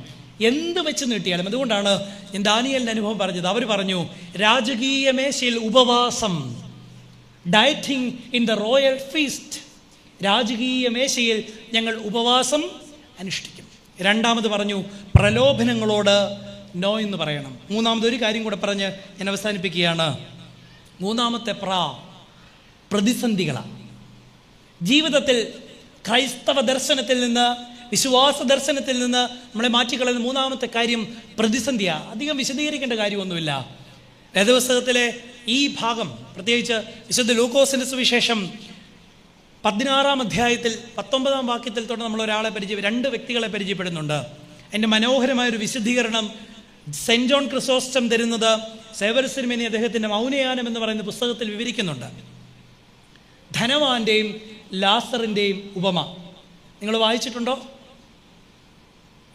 എന്ത് വെച്ച് നീട്ടിയാലും. അതുകൊണ്ടാണ് ഞാൻ ദാനിയേലിൻ്റെ അനുഭവം പറഞ്ഞത്. അവർ പറഞ്ഞു, രാജകീയ മേശയിൽ ഉപവാസം, dieting in the royal feast. രാജകീയ മേശയിൽ ഞങ്ങൾ ഉപവാസം അനുഷ്ഠിക്കും. രണ്ടാമത് പറഞ്ഞു, പ്രലോഭനങ്ങളോട് നോ എന്ന് പറയണം. മൂന്നാമതൊരു കാര്യം കൂടെ പറഞ്ഞ് ഞാൻ അവസാനിപ്പിക്കുകയാണ്. മൂന്നാമത്തെ പ്രതിസന്ധികളാണ്. ജീവിതത്തിൽ ക്രൈസ്തവ ദർശനത്തിൽ നിന്ന്, വിശ്വാസ ദർശനത്തിൽ നിന്ന് നമ്മളെ മാറ്റിക്കളയുന്ന മൂന്നാമത്തെ കാര്യം പ്രതിസന്ധിയാണ്. അധികം വിശദീകരിക്കേണ്ട കാര്യമൊന്നുമില്ല. വേദപുസ്തകത്തിലെ ഈ ഭാഗം, പ്രത്യേകിച്ച് വിശുദ്ധ ലൂക്കോസിന്റെ സുവിശേഷം 16-ാം അധ്യായത്തിൽ 19-ാം വാക്യത്തിൽ തൊട്ട് നമ്മൾ ഒരാളെ 2 വ്യക്തികളെ പരിചയപ്പെടുന്നുണ്ട്. അതിൻ്റെ മനോഹരമായൊരു വിശദീകരണം സെൻറ്റ് ജോൺ ക്രിസോസ്റ്റം തരുന്നത് സേവ്യർ തിരുമേനി അദ്ദേഹത്തിൻ്റെ മൗനയാനം എന്ന് പറയുന്ന പുസ്തകത്തിൽ വിവരിക്കുന്നുണ്ട്. ധനവാന്റെയും ലാസറിൻ്റെയും ഉപമ നിങ്ങൾ വായിച്ചിട്ടുണ്ടോ?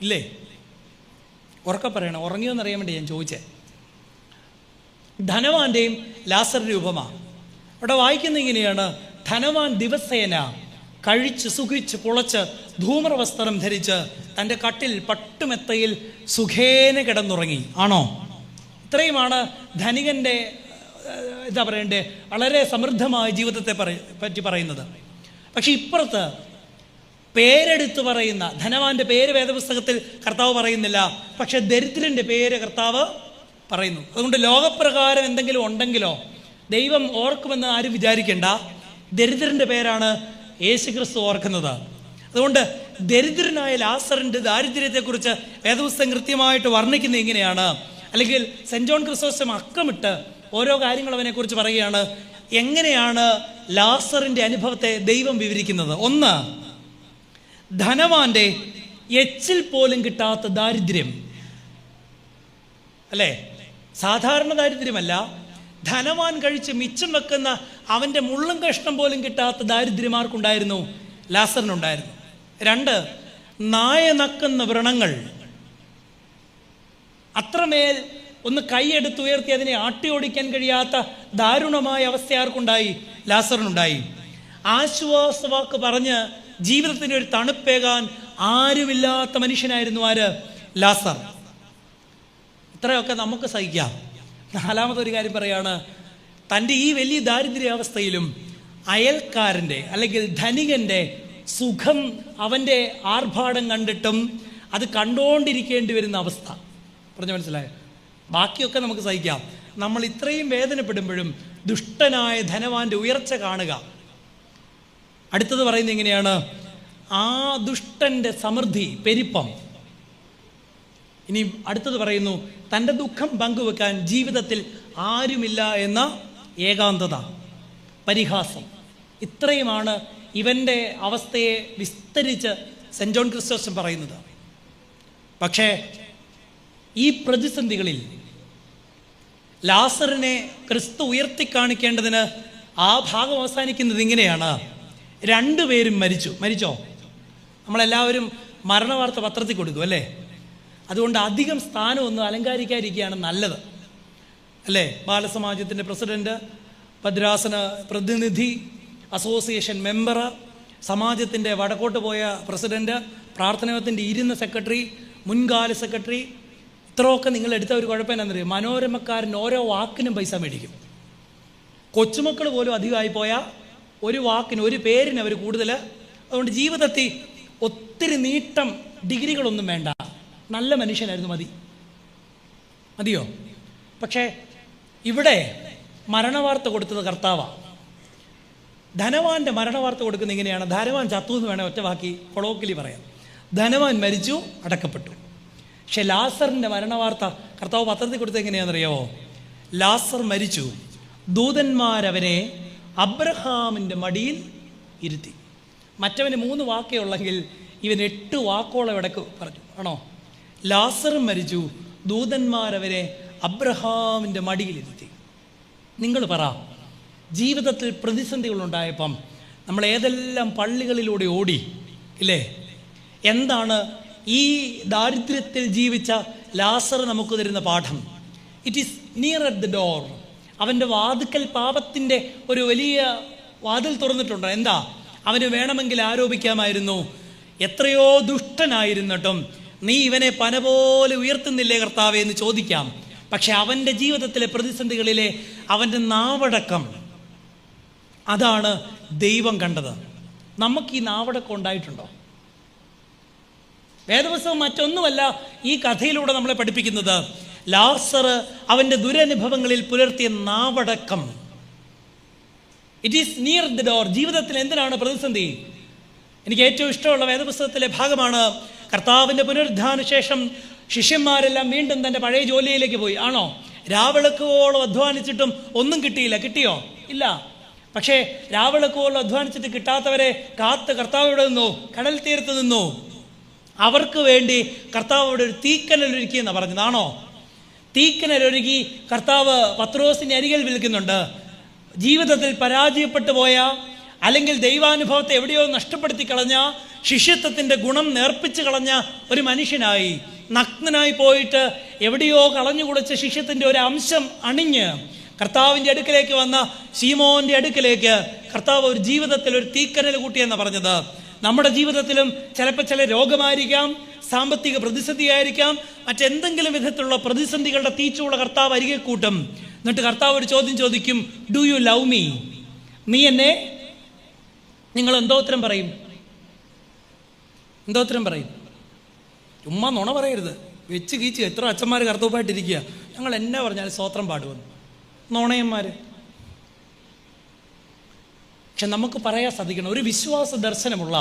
ഇല്ലേ? ഉറക്കെ പറയണം, ഉറങ്ങിയോന്നറിയാൻ വേണ്ടി ഞാൻ ചോദിച്ചേ. ധനവാന്റെയും ലാസറിൻ്റെ ഉപമ അവിടെ വായിക്കുന്ന ഇങ്ങനെയാണ്: ധനവാൻ ദിവസേന കഴിച്ച് സുഖിച്ച് പുളച്ച് ധൂമ്രവസ്ത്രം ധരിച്ച് തൻ്റെ കട്ടിൽ പട്ടുമെത്തയിൽ സുഖേന കിടന്നുറങ്ങി. ആണോ? ഇത്രയുമാണ് ധനികൻ്റെ എന്താ പറയണ്ടേ വളരെ സമൃദ്ധമായ ജീവിതത്തെ പറ്റി പറയുന്നത്. പക്ഷെ ഇപ്പുറത്ത് പേരെടുത്ത് പറയുന്ന ധനവാന്റെ പേര് വേദപുസ്തകത്തിൽ കർത്താവ് പറയുന്നില്ല, പക്ഷെ ദരിദ്രൻ്റെ പേര് കർത്താവ് പറയുന്നു. അതുകൊണ്ട് ലോകപ്രകാരം എന്തെങ്കിലും ഉണ്ടെങ്കിലോ ദൈവം ഓർക്കുമെന്ന് ആരും വിചാരിക്കേണ്ട. ദരിദ്രൻ്റെ പേരാണ് യേശുക്രിസ്തു ഓർക്കുന്നത്. അതുകൊണ്ട് ദരിദ്രനായ ലാസറിൻ്റെ ദാരിദ്ര്യത്തെക്കുറിച്ച് വേദപുസ്തകം കൃത്യമായിട്ട് വർണ്ണിക്കുന്നത് ഇങ്ങനെയാണ്. അല്ലെങ്കിൽ സെൻറ്റ് ജോൺ ക്രിസോസ്റ്റം അക്കമിട്ട് ഓരോ കാര്യങ്ങൾ അവനെക്കുറിച്ച് പറയുകയാണ്. എങ്ങനെയാണ് ലാസറിൻ്റെ അനുഭവത്തെ ദൈവം വിവരിക്കുന്നത്? ഒന്ന്, ധനവാന്റെ എച്ചിൽ പോലും കിട്ടാത്ത ദാരിദ്ര്യം. അല്ലേ? സാധാരണ ദാരിദ്ര്യമല്ല, ധനവാൻ കഴിച്ച് മിച്ചം വെക്കുന്ന അവൻ്റെ മുള്ളും കഷ്ണം പോലും കിട്ടാത്ത ദാരിദ്ര്യമാർക്കുണ്ടായിരുന്നു? ലാസറിനുണ്ടായിരുന്നു. രണ്ട്, നായ നക്കുന്ന വ്രണങ്ങൾ. അത്രമേൽ ഒന്ന് കൈയെടുത്തുയർത്തി അതിനെ ആട്ടിയോടിക്കാൻ കഴിയാത്ത ദാരുണമായ അവസ്ഥ ആർക്കുണ്ടായി? ലാസറിനുണ്ടായി. ആശ്വാസവാക്ക് പറഞ്ഞ് ജീവിതത്തിന് ഒരു തണുപ്പേകാൻ ആരുമില്ലാത്ത മനുഷ്യനായിരുന്നു ആര്? ലാസർ. ഇത്രയൊക്കെ നമുക്ക് സഹിക്കാം. നാലാമതൊരു കാര്യം പറയാണ്, തൻ്റെ ഈ വലിയ ദാരിദ്ര്യാവസ്ഥയിലും അയൽക്കാരൻ്റെ അല്ലെങ്കിൽ ധനികൻ്റെ സുഖം, അവൻ്റെ ആർഭാടം കണ്ടിട്ടും അത് കണ്ടുകൊണ്ടിരിക്കേണ്ടി വരുന്ന അവസ്ഥ. പറഞ്ഞു മനസ്സിലായോ? ബാക്കിയൊക്കെ നമുക്ക് സഹിക്കാം. നമ്മൾ ഇത്രയും വേദനപ്പെടുമ്പോഴും ദുഷ്ടനായ ധനവാന്റെ ഉയർച്ച കാണുക. അടുത്തത് പറയുന്നത് എങ്ങനെയാണ്? ആ ദുഷ്ടൻ്റെ സമൃദ്ധി, പെരുപ്പം. ഇനി അടുത്തത് പറയുന്നു, തൻ്റെ ദുഃഖം പങ്കുവെക്കാൻ ജീവിതത്തിൽ ആരുമില്ല എന്ന ഏകാന്തത, പരിഹാസം. ഇത്രയുമാണ് ഇവൻ്റെ അവസ്ഥയെ വിസ്തരിച്ച് സെൻറ്റ് ജോൺ ക്രിസോസ്റ്റം പറയുന്നത്. പക്ഷേ ഈ പ്രതിസന്ധികളിൽ ലാസറിനെ ക്രിസ്തു ഉയർത്തിക്കാണിക്കേണ്ടതിന് ആ ഭാഗം അവസാനിക്കുന്നത് ഇങ്ങനെയാണ്: രണ്ടുപേരും മരിച്ചോ? നമ്മളെല്ലാവരും മരണവാർത്ത പത്രത്തിൽ കൊടുക്കും അല്ലേ? അതുകൊണ്ട് അധികം സ്ഥാനമൊന്നും അലങ്കാരിക്കാതിരിക്കുകയാണ് നല്ലത് അല്ലേ? ബാലസമാജത്തിൻ്റെ പ്രസിഡന്റ്, ഭദ്രാസന പ്രതിനിധി, അസോസിയേഷൻ മെമ്പർ, സമാജത്തിൻ്റെ വടക്കോട്ട് പോയ പ്രസിഡന്റ്, പ്രാർത്ഥനായത്തിൻ്റെ ഇരുന്ന സെക്രട്ടറി, മുൻകാല സെക്രട്ടറി, ഇത്രയൊക്കെ നിങ്ങൾ എടുത്ത ഒരു കുഴപ്പം എന്നാണെന്നറിയാം, മനോരമക്കാരൻ ഓരോ വാക്കിനും പൈസ മേടിക്കും. കൊച്ചുമക്കൾ പോലും അധികമായി പോയാൽ ഒരു വാക്കിന്, ഒരു പേരിന് അവർ കൂടുതൽ. അതുകൊണ്ട് ജീവിതത്തിൽ ഒത്തിരി നീട്ടം, ഡിഗ്രികളൊന്നും വേണ്ട, നല്ല മനുഷ്യനായിരുന്നു മതിയോ? പക്ഷേ ഇവിടെ മരണവാർത്ത കൊടുത്തത് കർത്താവാണ്. ധനവാന്റെ മരണവാർത്ത കൊടുക്കുന്നത് ഇങ്ങനെയാണ്. ധനവാൻ ചത്തു എന്ന് വേണേൽ ഒറ്റ വാക്കി കൊളോക്കിലി പറയാം. ധനവാൻ മരിച്ചു, അടക്കപ്പെട്ടു. പക്ഷെ ലാസറിൻ്റെ മരണവാർത്ത കർത്താവ് പത്രത്തിൽ കൊടുത്തത് എങ്ങനെയാണെന്നറിയാമോ? ലാസർ മരിച്ചു, ദൂതന്മാരവനെ അബ്രഹാമിൻ്റെ മടിയിൽ ഇരുത്തി. മറ്റവന് 3 വാക്കേ ഉള്ളെങ്കിൽ ഇവൻ 8 വാക്കോളം ഇടക്ക് പറഞ്ഞു. ആണോ? ലാസറും മരിച്ചു, ദൂതന്മാരവനെ അബ്രഹാമിൻ്റെ മടിയിലിരുത്തി. നിങ്ങൾ പറ, ജീവിതത്തിൽ പ്രതിസന്ധികളുണ്ടായപ്പം നമ്മൾ ഏതെല്ലാം പള്ളികളിലൂടെ ഓടി ഇല്ലേ? എന്താണ് ഈ ദാരിദ്ര്യത്തിൽ ജീവിച്ച ലാസർ നമുക്ക് തരുന്ന പാഠം? It is near at the door. അവൻ്റെ വാതിക്കൽ പാപത്തിൻ്റെ ഒരു വലിയ വാതിൽ തുറന്നിട്ടുണ്ട്. എന്താ? അവന് വേണമെങ്കിൽ ആരോപിക്കാമായിരുന്നു, എത്രയോ ദുഷ്ടനായിരുന്നിട്ടും നീ ഇവനെ പന പോലെ ഉയർത്തുന്നില്ലേ കർത്താവേ എന്ന് ചോദിക്കാം. പക്ഷെ അവൻ്റെ ജീവിതത്തിലെ പ്രതിസന്ധികളിലെ അവൻ്റെ നാവടക്കം, അതാണ് ദൈവം കണ്ടത്. നമുക്ക് ഈ നാവടക്കം ഉണ്ടായിട്ടുണ്ടോ? വേദപുസ്തകം മറ്റൊന്നുമല്ല ഈ കഥയിലൂടെ നമ്മളെ പഠിപ്പിക്കുന്നത്. ലാസർ അവൻ്റെ ദുരനുഭവങ്ങളിൽ പുലർത്തിയ നാവടക്കം. It is near the door. ജീവിതത്തിൽ എന്തിനാണ് പ്രതിസന്ധി? എനിക്ക് ഏറ്റവും ഇഷ്ടമുള്ള വേദപുസ്തകത്തിലെ ഭാഗമാണ് കർത്താവിൻ്റെ പുനരുദ്ധാന ശേഷം ശിഷ്യന്മാരെല്ലാം വീണ്ടും തൻ്റെ പഴയ ജോലിയിലേക്ക് പോയി. ആണോ? രാവിളക്കോളം അധ്വാനിച്ചിട്ടും ഒന്നും കിട്ടിയില്ല. കിട്ടിയോ? ഇല്ല. പക്ഷേ രാവിളക്കോളം അധ്വാനിച്ചിട്ട് കിട്ടാത്തവരെ കാത്ത് കർത്താവ് ഇവിടെ നിന്നു, കടൽ തീരത്ത് നിന്നു. അവർക്ക് വേണ്ടി കർത്താവ് അവിടെ ഒരു തീക്കനലൊരുക്കി എന്നാണ് പറഞ്ഞതാണോ? തീക്കനലൊരുക്കി കർത്താവ് പത്രോസിൻ്റെ അരികിൽ വിൽക്കുന്നുണ്ട്. ജീവിതത്തിൽ പരാജയപ്പെട്ടു പോയ, അല്ലെങ്കിൽ ദൈവാനുഭവത്തെ എവിടെയോ നഷ്ടപ്പെടുത്തി കളഞ്ഞ, ശിഷ്യത്വത്തിൻ്റെ ഗുണം നേർപ്പിച്ച് കളഞ്ഞ ഒരു മനുഷ്യനായി, നഗ്നനായി പോയിട്ട് എവിടെയോ കളഞ്ഞു കുളിച്ച ശിഷ്യത്തിൻ്റെ ഒരു അംശം അണിഞ്ഞ് കർത്താവിൻ്റെ അടുക്കലേക്ക് വന്ന ശീമോൻ്റെ അടുക്കലേക്ക് കർത്താവ് ഒരു ജീവിതത്തിൽ ഒരു തീക്കനൽ കൂട്ടിയെന്ന് പറഞ്ഞത്. നമ്മുടെ ജീവിതത്തിലും ചിലപ്പോൾ ചില രോഗമായിരിക്കാം, സാമ്പത്തിക പ്രതിസന്ധിയായിരിക്കാം, മറ്റെന്തെങ്കിലും വിധത്തിലുള്ള പ്രതിസന്ധികളുടെ തീച്ചുള്ള കർത്താവ് അരികെ കൂട്ടും. എന്നിട്ട് കർത്താവ് ഒരു ചോദ്യം ചോദിക്കും, ഡു യു ലവ് മീ? നീ എന്നെ, നിങ്ങൾ എന്തോത്തരം പറയും? എന്തോത്തരം പറയും? ചുമ്മാ നുണ പറയരുത്. വെച്ച് കീച്ച് എത്ര അച്ഛന്മാർ കർത്തവ്യമായിട്ടിരിക്കുക, ഞങ്ങൾ എന്നാ പറഞ്ഞാൽ സ്തോത്രം പാടുമെന്ന്. നുണയന്മാർ. പക്ഷെ നമുക്ക് പറയാൻ സാധിക്കണം, ഒരു വിശ്വാസ ദർശനമുള്ള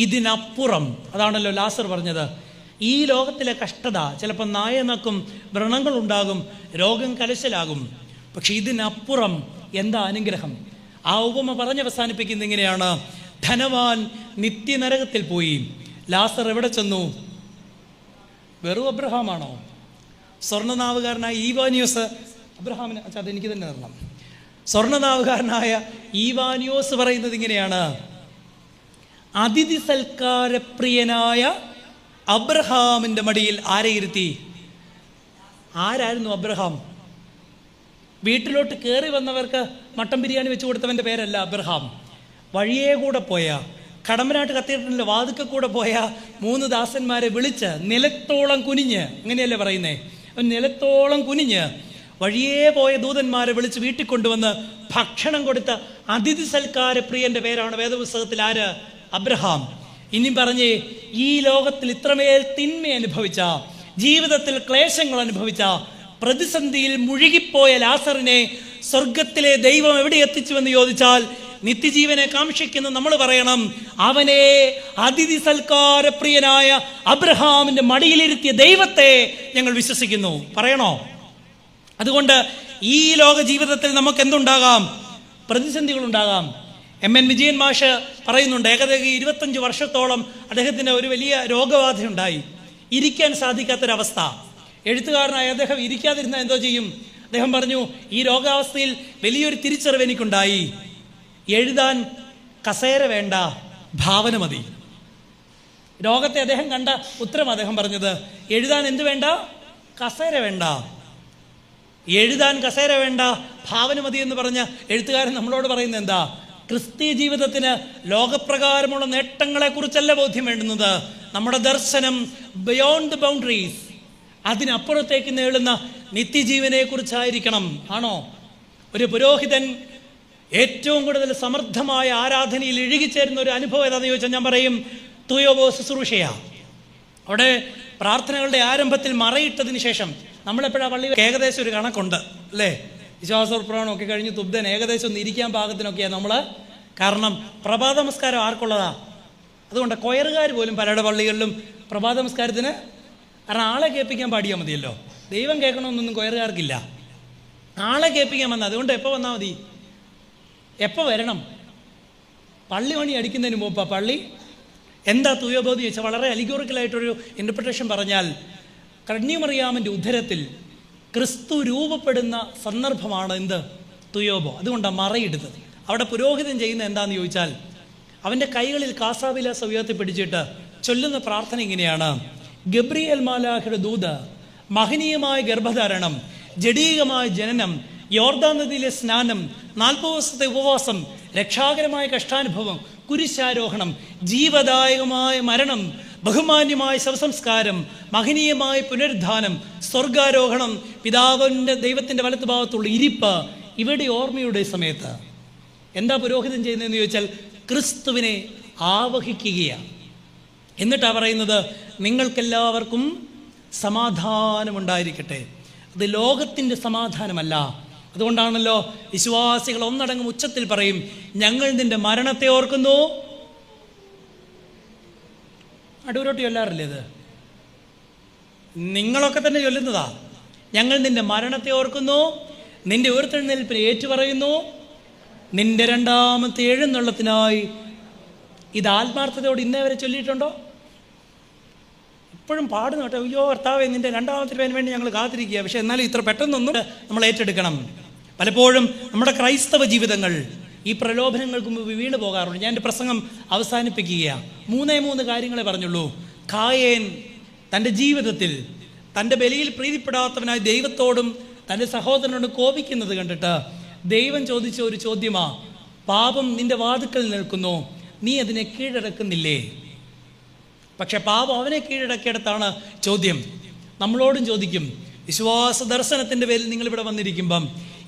ഇതിനപ്പുറം, അതാണല്ലോ ലാസർ പറഞ്ഞത്, ഈ ലോകത്തിലെ കഷ്ടത ചിലപ്പോൾ നായനക്കും, വ്രണങ്ങളുണ്ടാകും, രോഗം കലശലാകും, പക്ഷെ ഇതിനപ്പുറം എന്താ അനുഗ്രഹം. ആ ഉപമ പറഞ്ഞവസാനിപ്പിക്കുന്നത് ഇങ്ങനെയാണ്, ധനവാൻ നിത്യനരകത്തിൽ പോയി, ലാസർ എവിടെ ചെന്നു? വെറും അബ്രഹാമാണോ? സ്വർണ്ണനാവുകാരനായ ഈവാനിയോസ്, അബ്രഹാമിന് അതെനിക്ക് തന്നെ തരണം. സ്വർണ്ണനാവുകാരനായ ഈവാനിയോസ് പറയുന്നത് ഇങ്ങനെയാണ്, അതിഥി സൽക്കാരപ്രിയനായ അബ്രഹാമിൻ്റെ മടിയിൽ ആരെ ഇരുത്തി? ആരായിരുന്നു അബ്രഹാം? വീട്ടിലോട്ട് കയറി വന്നവർക്ക് മട്ടൻ ബിരിയാണി വെച്ച് കൊടുത്തവൻ്റെ പേരല്ല അബ്രഹാം. വഴിയേ കൂടെ പോയ, കടമ്പനാട്ട് കത്തീഡ്രലിൻ്റെ വാതുക്ക കൂടെ പോയ 3 ദാസന്മാരെ വിളിച്ച് നിലത്തോളം കുനിഞ്ഞ്, അങ്ങനെയല്ലേ പറയുന്നേ, നിലത്തോളം കുനിഞ്ഞ് വഴിയേ പോയ ദൂതന്മാരെ വിളിച്ച് വീട്ടിൽ കൊണ്ടുവന്ന് ഭക്ഷണം കൊടുത്ത അതിഥി സൽക്കാര പ്രിയന്റെ പേരാണ് വേദപുസ്തകത്തിൽ ആര്? അബ്രഹാം. ഇനി പറഞ്ഞേ, ഈ ലോകത്തിൽ ഇത്രമേൽ തിന്മ അനുഭവിച്ച, ജീവിതത്തിൽ ക്ലേശങ്ങൾ അനുഭവിച്ച, പ്രതിസന്ധിയിൽ മുഴുകിപ്പോയ ലാസറിനെ സ്വർഗത്തിലെ ദൈവം എവിടെ എത്തിച്ചുവെന്ന് ചോദിച്ചാൽ, നിത്യജീവനെ കാക്ഷിക്കുന്ന നമ്മൾ പറയണം, അവനെ അതിഥി സൽക്കാര പ്രിയനായ അബ്രഹാമിന്റെ മടിയിലിരുത്തിയ ദൈവത്തെ ഞങ്ങൾ വിശ്വസിക്കുന്നു. പറയണോ? അതുകൊണ്ട് ഈ ലോക ജീവിതത്തിൽ നമുക്ക് എന്തുണ്ടാകാം? പ്രതിസന്ധികളുണ്ടാകാം. MN വിജയൻ മാഷ് പറയുന്നുണ്ട്, ഏകദേശം 25 വർഷത്തോളം അദ്ദേഹത്തിന് ഒരു വലിയ രോഗബാധയുണ്ടായി, ഇരിക്കാൻ സാധിക്കാത്തൊരവസ്ഥ. എഴുത്തുകാരനായ അദ്ദേഹം ഇരിക്കാതിരുന്ന എന്തോ ചെയ്യും? അദ്ദേഹം പറഞ്ഞു, ഈ രോഗാവസ്ഥയിൽ വലിയൊരു തിരിച്ചറിവ് എനിക്കുണ്ടായി, എഴുതാൻ കസേര വേണ്ട, ഭാവന മതി. രോഗത്തെ അദ്ദേഹം കണ്ട ഉത്തരം അദ്ദേഹം പറഞ്ഞത്, എഴുതാൻ എന്ത് വേണ്ട? കസേര വേണ്ട. എഴുതാൻ കസേര വേണ്ട, ഭാവന മതി എന്ന് പറഞ്ഞ എഴുത്തുകാരൻ നമ്മളോട് പറയുന്നത് എന്താ? ക്രിസ്തീയ ജീവിതത്തിന് ലോകപ്രകാരമുള്ള നേട്ടങ്ങളെ കുറിച്ചല്ല ബോധ്യം വേണ്ടുന്നത്. നമ്മുടെ ദർശനം ബിയോണ്ട് ദ ബൗണ്ടറീസ്, അതിനപ്പുറത്തേക്ക് നേടുന്ന നിത്യജീവനെ കുറിച്ചായിരിക്കണം. ആണോ? ഒരു പുരോഹിതൻ ഏറ്റവും കൂടുതൽ സമർത്ഥമായ ആരാധനയിൽ ഇഴുകിച്ചേരുന്ന ഒരു അനുഭവം ഏതാണെന്ന് ചോദിച്ചാൽ ഞാൻ പറയും, തുയോബോ ശുശ്രൂഷയാ. അവിടെ പ്രാർത്ഥനകളുടെ ആരംഭത്തിൽ മറയിട്ടതിന് ശേഷം നമ്മളെപ്പോഴാണ് പള്ളി ഏകദേശം ഒരു കണക്കുണ്ട് അല്ലേ? വിശ്വാസപ്രമാണമൊക്കെ കഴിഞ്ഞ് തുബ്ദൻ ഏകദേശം ഒന്ന് ഇരിക്കാൻ പാകത്തിനൊക്കെയാണ് നമ്മൾ. കാരണം പ്രഭാത നമസ്കാരം ആർക്കുള്ളതാ? അതുകൊണ്ട് കൊയറുകാർ പോലും പലരുടെ പള്ളികളിലും പ്രഭാത നമസ്കാരത്തിന്, കാരണം ആളെ കേൾപ്പിക്കാൻ പാടിയാൽ മതിയല്ലോ, ദൈവം കേൾക്കണമെന്നൊന്നും കൊയറുകാർക്കില്ല. ആളെ കേൾപ്പിക്കാൻ വന്നാൽ, അതുകൊണ്ട് എപ്പോൾ വന്നാൽ മതി, എപ്പോൾ വരണം? പള്ളി മണി അടിക്കുന്നതിന് മുമ്പ് പള്ളി എന്താ തുയോബോധി ചോദിച്ചാൽ വളരെ അലിഗോറിക്കലായിട്ടൊരു ഇൻ്റർപ്രിട്ടേഷൻ പറഞ്ഞാൽ, കന്യമറിയാമിൻ്റെ ഉദരത്തിൽ ക്രിസ്തു രൂപപ്പെടുന്ന സന്ദർഭമാണ് എന്ത്? തുയോബോ. അതുകൊണ്ടാണ് മറയിടുന്നത്. അവിടെ പുരോഹിതൻ ചെയ്യുന്ന എന്താണെന്ന് ചോദിച്ചാൽ, അവൻ്റെ കൈകളിൽ കാസാവിലാസ ഉയർത്തി പിടിച്ചിട്ട് ചൊല്ലുന്ന പ്രാർത്ഥന ഇങ്ങനെയാണ്: ഗബ്രിയേൽ മാലാഖയുടെ ദൂത്, മഹനീയമായ ഗർഭധാരണം, ജഡീകമായ ജനനം, യോർദാൻ നദിയിലെ സ്നാനം, 40 ദിവസത്തെ ഉപവാസം, രക്ഷാകരമായ കഷ്ടാനുഭവം, കുരിശാരോഹണം, ജീവദായകമായ മരണം, ബഹുമാന്യമായ ശവസംസ്കാരം, മഹനീയമായ പുനരുദ്ധാനം, സ്വർഗാരോഹണം, പിതാവിൻ്റെ ദൈവത്തിൻ്റെ വലത്ത് ഭാഗത്തുള്ള ഇരിപ്പ്, ഇവിടെ ഓർമ്മയുടെ സമയത്ത് എന്താ പുരോഹിതൻ ചെയ്യുന്നതെന്ന് ചോദിച്ചാൽ, ക്രിസ്തുവിനെ ആവഹിക്കുകയാണ്. എന്നിട്ടാണ് പറയുന്നത്, നിങ്ങൾക്കെല്ലാവർക്കും സമാധാനമുണ്ടായിരിക്കട്ടെ. അത് ലോകത്തിൻ്റെ സമാധാനമല്ല. അതുകൊണ്ടാണല്ലോ വിശ്വാസികൾ ഒന്നടങ്കം ഉച്ചത്തിൽ പറയും, ഞങ്ങൾ നിന്റെ മരണത്തെ ഓർക്കുന്നു. അടൂരോട്ട് ചൊല്ലാറില്ലേ ഇത്? നിങ്ങളൊക്കെ തന്നെ ചൊല്ലുന്നതാ. ഞങ്ങൾ നിന്റെ മരണത്തെ ഓർക്കുന്നു, നിന്റെ ഉയർത്തെഴുന്നേൽപ്പിനെ ഏറ്റുപറയുന്നു, നിന്റെ രണ്ടാമത്തെ എഴുന്നള്ളത്തിനായി. ഇത് ആത്മാർത്ഥതയോട് ഇന്നേ വരെ ചൊല്ലിയിട്ടുണ്ടോ? ഇപ്പോഴും പാടുന്നു കേട്ടോ, അയ്യോ കർത്താവേ നിന്റെ രണ്ടാമത്തിന് വേണ്ടി ഞങ്ങൾ കാത്തിരിക്കുക. പക്ഷെ എന്നാലും ഇത്ര പെട്ടെന്നൊന്നും നമ്മൾ ഏറ്റെടുക്കണം. പലപ്പോഴും നമ്മുടെ ക്രൈസ്തവ ജീവിതങ്ങൾ ഈ പ്രലോഭനങ്ങൾക്ക് മുമ്പ് വീണ് പോകാറുണ്ട്. ഞാൻ എൻ്റെ പ്രസംഗം അവസാനിപ്പിക്കുകയാണ്. 3 കാര്യങ്ങളെ പറഞ്ഞുള്ളൂ. കായേൻ തൻ്റെ ജീവിതത്തിൽ തൻ്റെ ബലിയിൽ പ്രീതിപ്പെടാത്തവനായി ദൈവത്തോടും തൻ്റെ സഹോദരനോട് കോപിക്കുന്നത് കണ്ടിട്ട് ദൈവം ചോദിച്ച ഒരു ചോദ്യമാ, പാപം നിന്റെ വാതിക്കൽ നിൽക്കുന്നു, നീ അതിനെ കീഴടക്കുന്നില്ലേ? പക്ഷെ പാപം അവനെ കീഴടക്കിയിടത്താണ് ചോദ്യം. നമ്മളോടും ചോദിക്കും. വിശ്വാസ ദർശനത്തിൻ്റെ പേരിൽ നിങ്ങളിവിടെ വന്നിരിക്കുമ്പം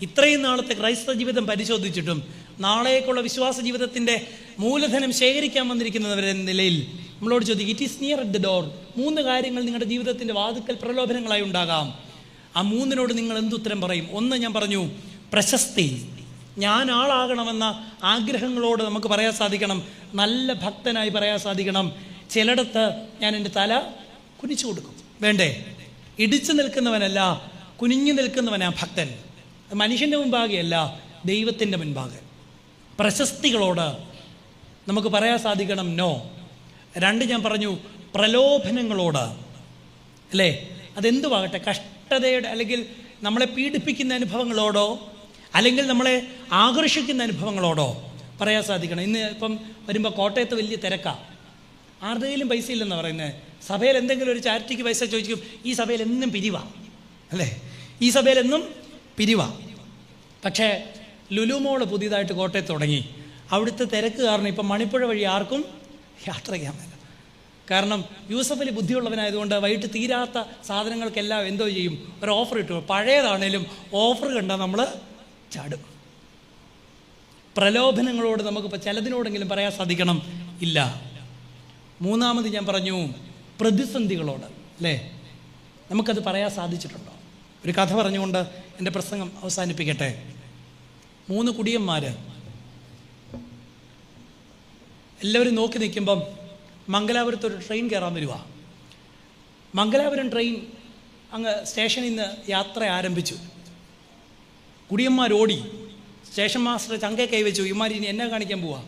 ഇത്രയും നാളത്തെ ക്രൈസ്തവ ജീവിതം പരിശോധിച്ചിട്ടും നാളേക്കുള്ള വിശ്വാസ ജീവിതത്തിൻ്റെ മൂലധനം ശേഖരിക്കാൻ വന്നിരിക്കുന്നവരുടെ നിലയിൽ നമ്മളോട് ചോദിക്കും, it is near at the door. 3 കാര്യങ്ങൾ നിങ്ങളുടെ ജീവിതത്തിൻ്റെ വാതുക്കൽ പ്രലോഭനങ്ങളായി ഉണ്ടാകാം. ആ 3നോട് നിങ്ങൾ എന്തുത്തരം പറയും? 1 ഞാൻ പറഞ്ഞു, പ്രശസ്തി. ഞാൻ ആളാകണമെന്ന ആഗ്രഹങ്ങളോട് നമുക്ക് പറയാൻ സാധിക്കണം. നല്ല ഭക്തനായി പറയാൻ സാധിക്കണം. ചിലയിടത്ത് ഞാൻ എൻ്റെ തല കുനിച്ചു കൊടുക്കും. വേണ്ടേ? ഇടിച്ചു നിൽക്കുന്നവനല്ല, കുനിഞ്ഞു നിൽക്കുന്നവനാ ഭക്തൻ. മനുഷ്യൻ്റെ മുൻപാകെയല്ല, ദൈവത്തിൻ്റെ മുൻപാകെ. പ്രശസ്തികളോട് നമുക്ക് പറയാൻ സാധിക്കണം നോ. 2 ഞാൻ പറഞ്ഞു, പ്രലോഭനങ്ങളോട്. അല്ലേ? അതെന്തുവാകട്ടെ, കഷ്ടതയുടെ അല്ലെങ്കിൽ നമ്മളെ പീഡിപ്പിക്കുന്ന അനുഭവങ്ങളോടോ അല്ലെങ്കിൽ നമ്മളെ ആകർഷിക്കുന്ന അനുഭവങ്ങളോടോ പറയാൻ സാധിക്കണം. ഇന്ന് ഇപ്പം വരുമ്പോൾ കോട്ടയത്ത് വലിയ തിരക്കാണ്. ആരുടെയിലും പൈസ ഇല്ലെന്ന് പറയുന്നത്. സഭയിൽ എന്തെങ്കിലും ഒരു ചാരിറ്റിക്ക് പൈസ ചോദിക്കും, ഈ സഭയിൽ എന്നും പിരിവാ. അല്ലേ? ഈ സഭയിൽ എന്നും പിരിവാ. പക്ഷേ ലുലുമോള് പുതിയതായിട്ട് കോട്ടയത്ത് തുടങ്ങി. അവിടുത്തെ തിരക്ക് കാരണം ഇപ്പം മണിപ്പുഴ വഴി ആർക്കും യാത്ര ചെയ്യാൻ പറ്റില്ല. കാരണം യൂസഫലി ബുദ്ധിയുള്ളവനായതുകൊണ്ട് വൈകിട്ട് തീരാത്ത സാധനങ്ങൾക്കെല്ലാം എന്തോ ചെയ്യും, ഒരു ഓഫർ ഇട്ടു. പഴയതാണേലും ഓഫർ കണ്ടാൽ നമ്മൾ ചാടും. പ്രലോഭനങ്ങളോട് നമുക്കിപ്പോൾ ചിലതിനോടെങ്കിലും പറയാൻ സാധിക്കണം ഇല്ല. 3 ഞാൻ പറഞ്ഞു, പ്രതിസന്ധികളോട്. അല്ലേ? നമുക്കത് പറയാൻ സാധിച്ചിട്ടുണ്ടോ? ഒരു കഥ പറഞ്ഞുകൊണ്ട് എൻ്റെ പ്രസംഗം അവസാനിപ്പിക്കട്ടെ. 3 കുടിയന്മാർ എല്ലാവരും നോക്കി നിൽക്കുമ്പം മംഗലാപുരത്തൊരു ട്രെയിൻ കയറാൻ വരുക. മംഗലാപുരം ട്രെയിൻ അങ്ങ് സ്റ്റേഷനിൽ നിന്ന് യാത്ര ആരംഭിച്ചു. കുടിയന്മാരോടി. സ്റ്റേഷൻ മാസ്റ്റർ ചങ്കെ കൈവച്ചു, ഇമാർ ഇനി എന്നെ കാണിക്കാൻ പോവാ.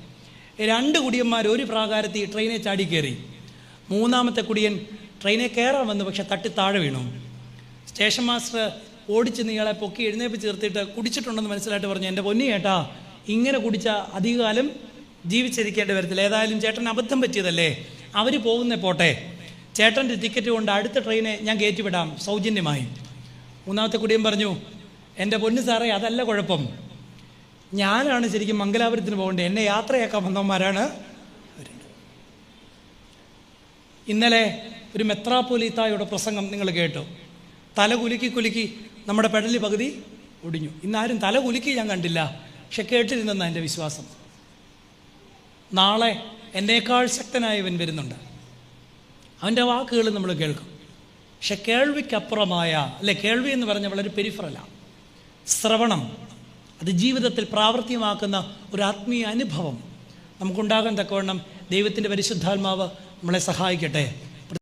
2 കുടിയന്മാർ ഒരു പ്രാകാരത്തിൽ ട്രെയിനെ ചാടി കയറി. 3-മത്തെ കുടിയൻ ട്രെയിനെ കയറാൻ വന്നു, പക്ഷെ തട്ടി താഴെ വീണു. സ്റ്റേഷൻ മാസ്റ്റർ ഓടിച്ച് ഇയാളെ പൊക്കി എഴുന്നേപ്പിച്ച് ചേർത്തിട്ട് കുടിച്ചിട്ടുണ്ടെന്ന് മനസ്സിലായിട്ട് പറഞ്ഞു, എൻ്റെ പൊന്നി ചേട്ടാ, ഇങ്ങനെ കുടിച്ച അധികകാലം ജീവിച്ചിരിക്കേണ്ടി വരത്തില്ല. ഏതായാലും ചേട്ടൻ അബദ്ധം പറ്റിയതല്ലേ, അവർ പോകുന്നേ പോട്ടെ, ചേട്ടൻ്റെ ടിക്കറ്റ് കൊണ്ട് അടുത്ത ട്രെയിനെ ഞാൻ കയറ്റിവിടാം സൗജന്യമായി. 3-മത്തെ കുടിയൻ പറഞ്ഞു, എൻ്റെ പൊന്നു സാറേ, അതല്ല കുഴപ്പം, ഞാനാണ് ശരിക്കും മംഗലാപുരത്തിന് പോകേണ്ടത്, എന്നെ യാത്രയാക്കാൻ വന്നവന്മാരാണ്. ഇന്നലെ ഒരു മെത്രാപ്പൊലീത്തായുടെ പ്രസംഗം നിങ്ങൾ കേട്ടു. തല കുലുക്കി നമ്മുടെ പെടലി പകുതി ഒടിഞ്ഞു. ഇന്നാരും തല കുലുക്കി ഞാൻ കണ്ടില്ല, പക്ഷെ കേട്ടിരുന്നെന്നാണ് എൻ്റെ വിശ്വാസം. നാളെ എന്നേക്കാൾ ശക്തനായവൻ വരുന്നുണ്ട്. അവൻ്റെ വാക്കുകൾ നമ്മൾ കേൾക്കും. പക്ഷെ കേൾവിക്കപ്പുറമായ, അല്ലെ, കേൾവി എന്ന് പറഞ്ഞാൽ വളരെ പെരിഫറലാണ്. ശ്രവണം, അത് ജീവിതത്തിൽ പ്രാവർത്തികമാക്കുന്ന ഒരു ആത്മീയ അനുഭവം നമുക്കുണ്ടാകാൻ തക്കവണ്ണം ദൈവത്തിൻ്റെ പരിശുദ്ധാത്മാവ് നമ്മളെ സഹായിക്കട്ടെ.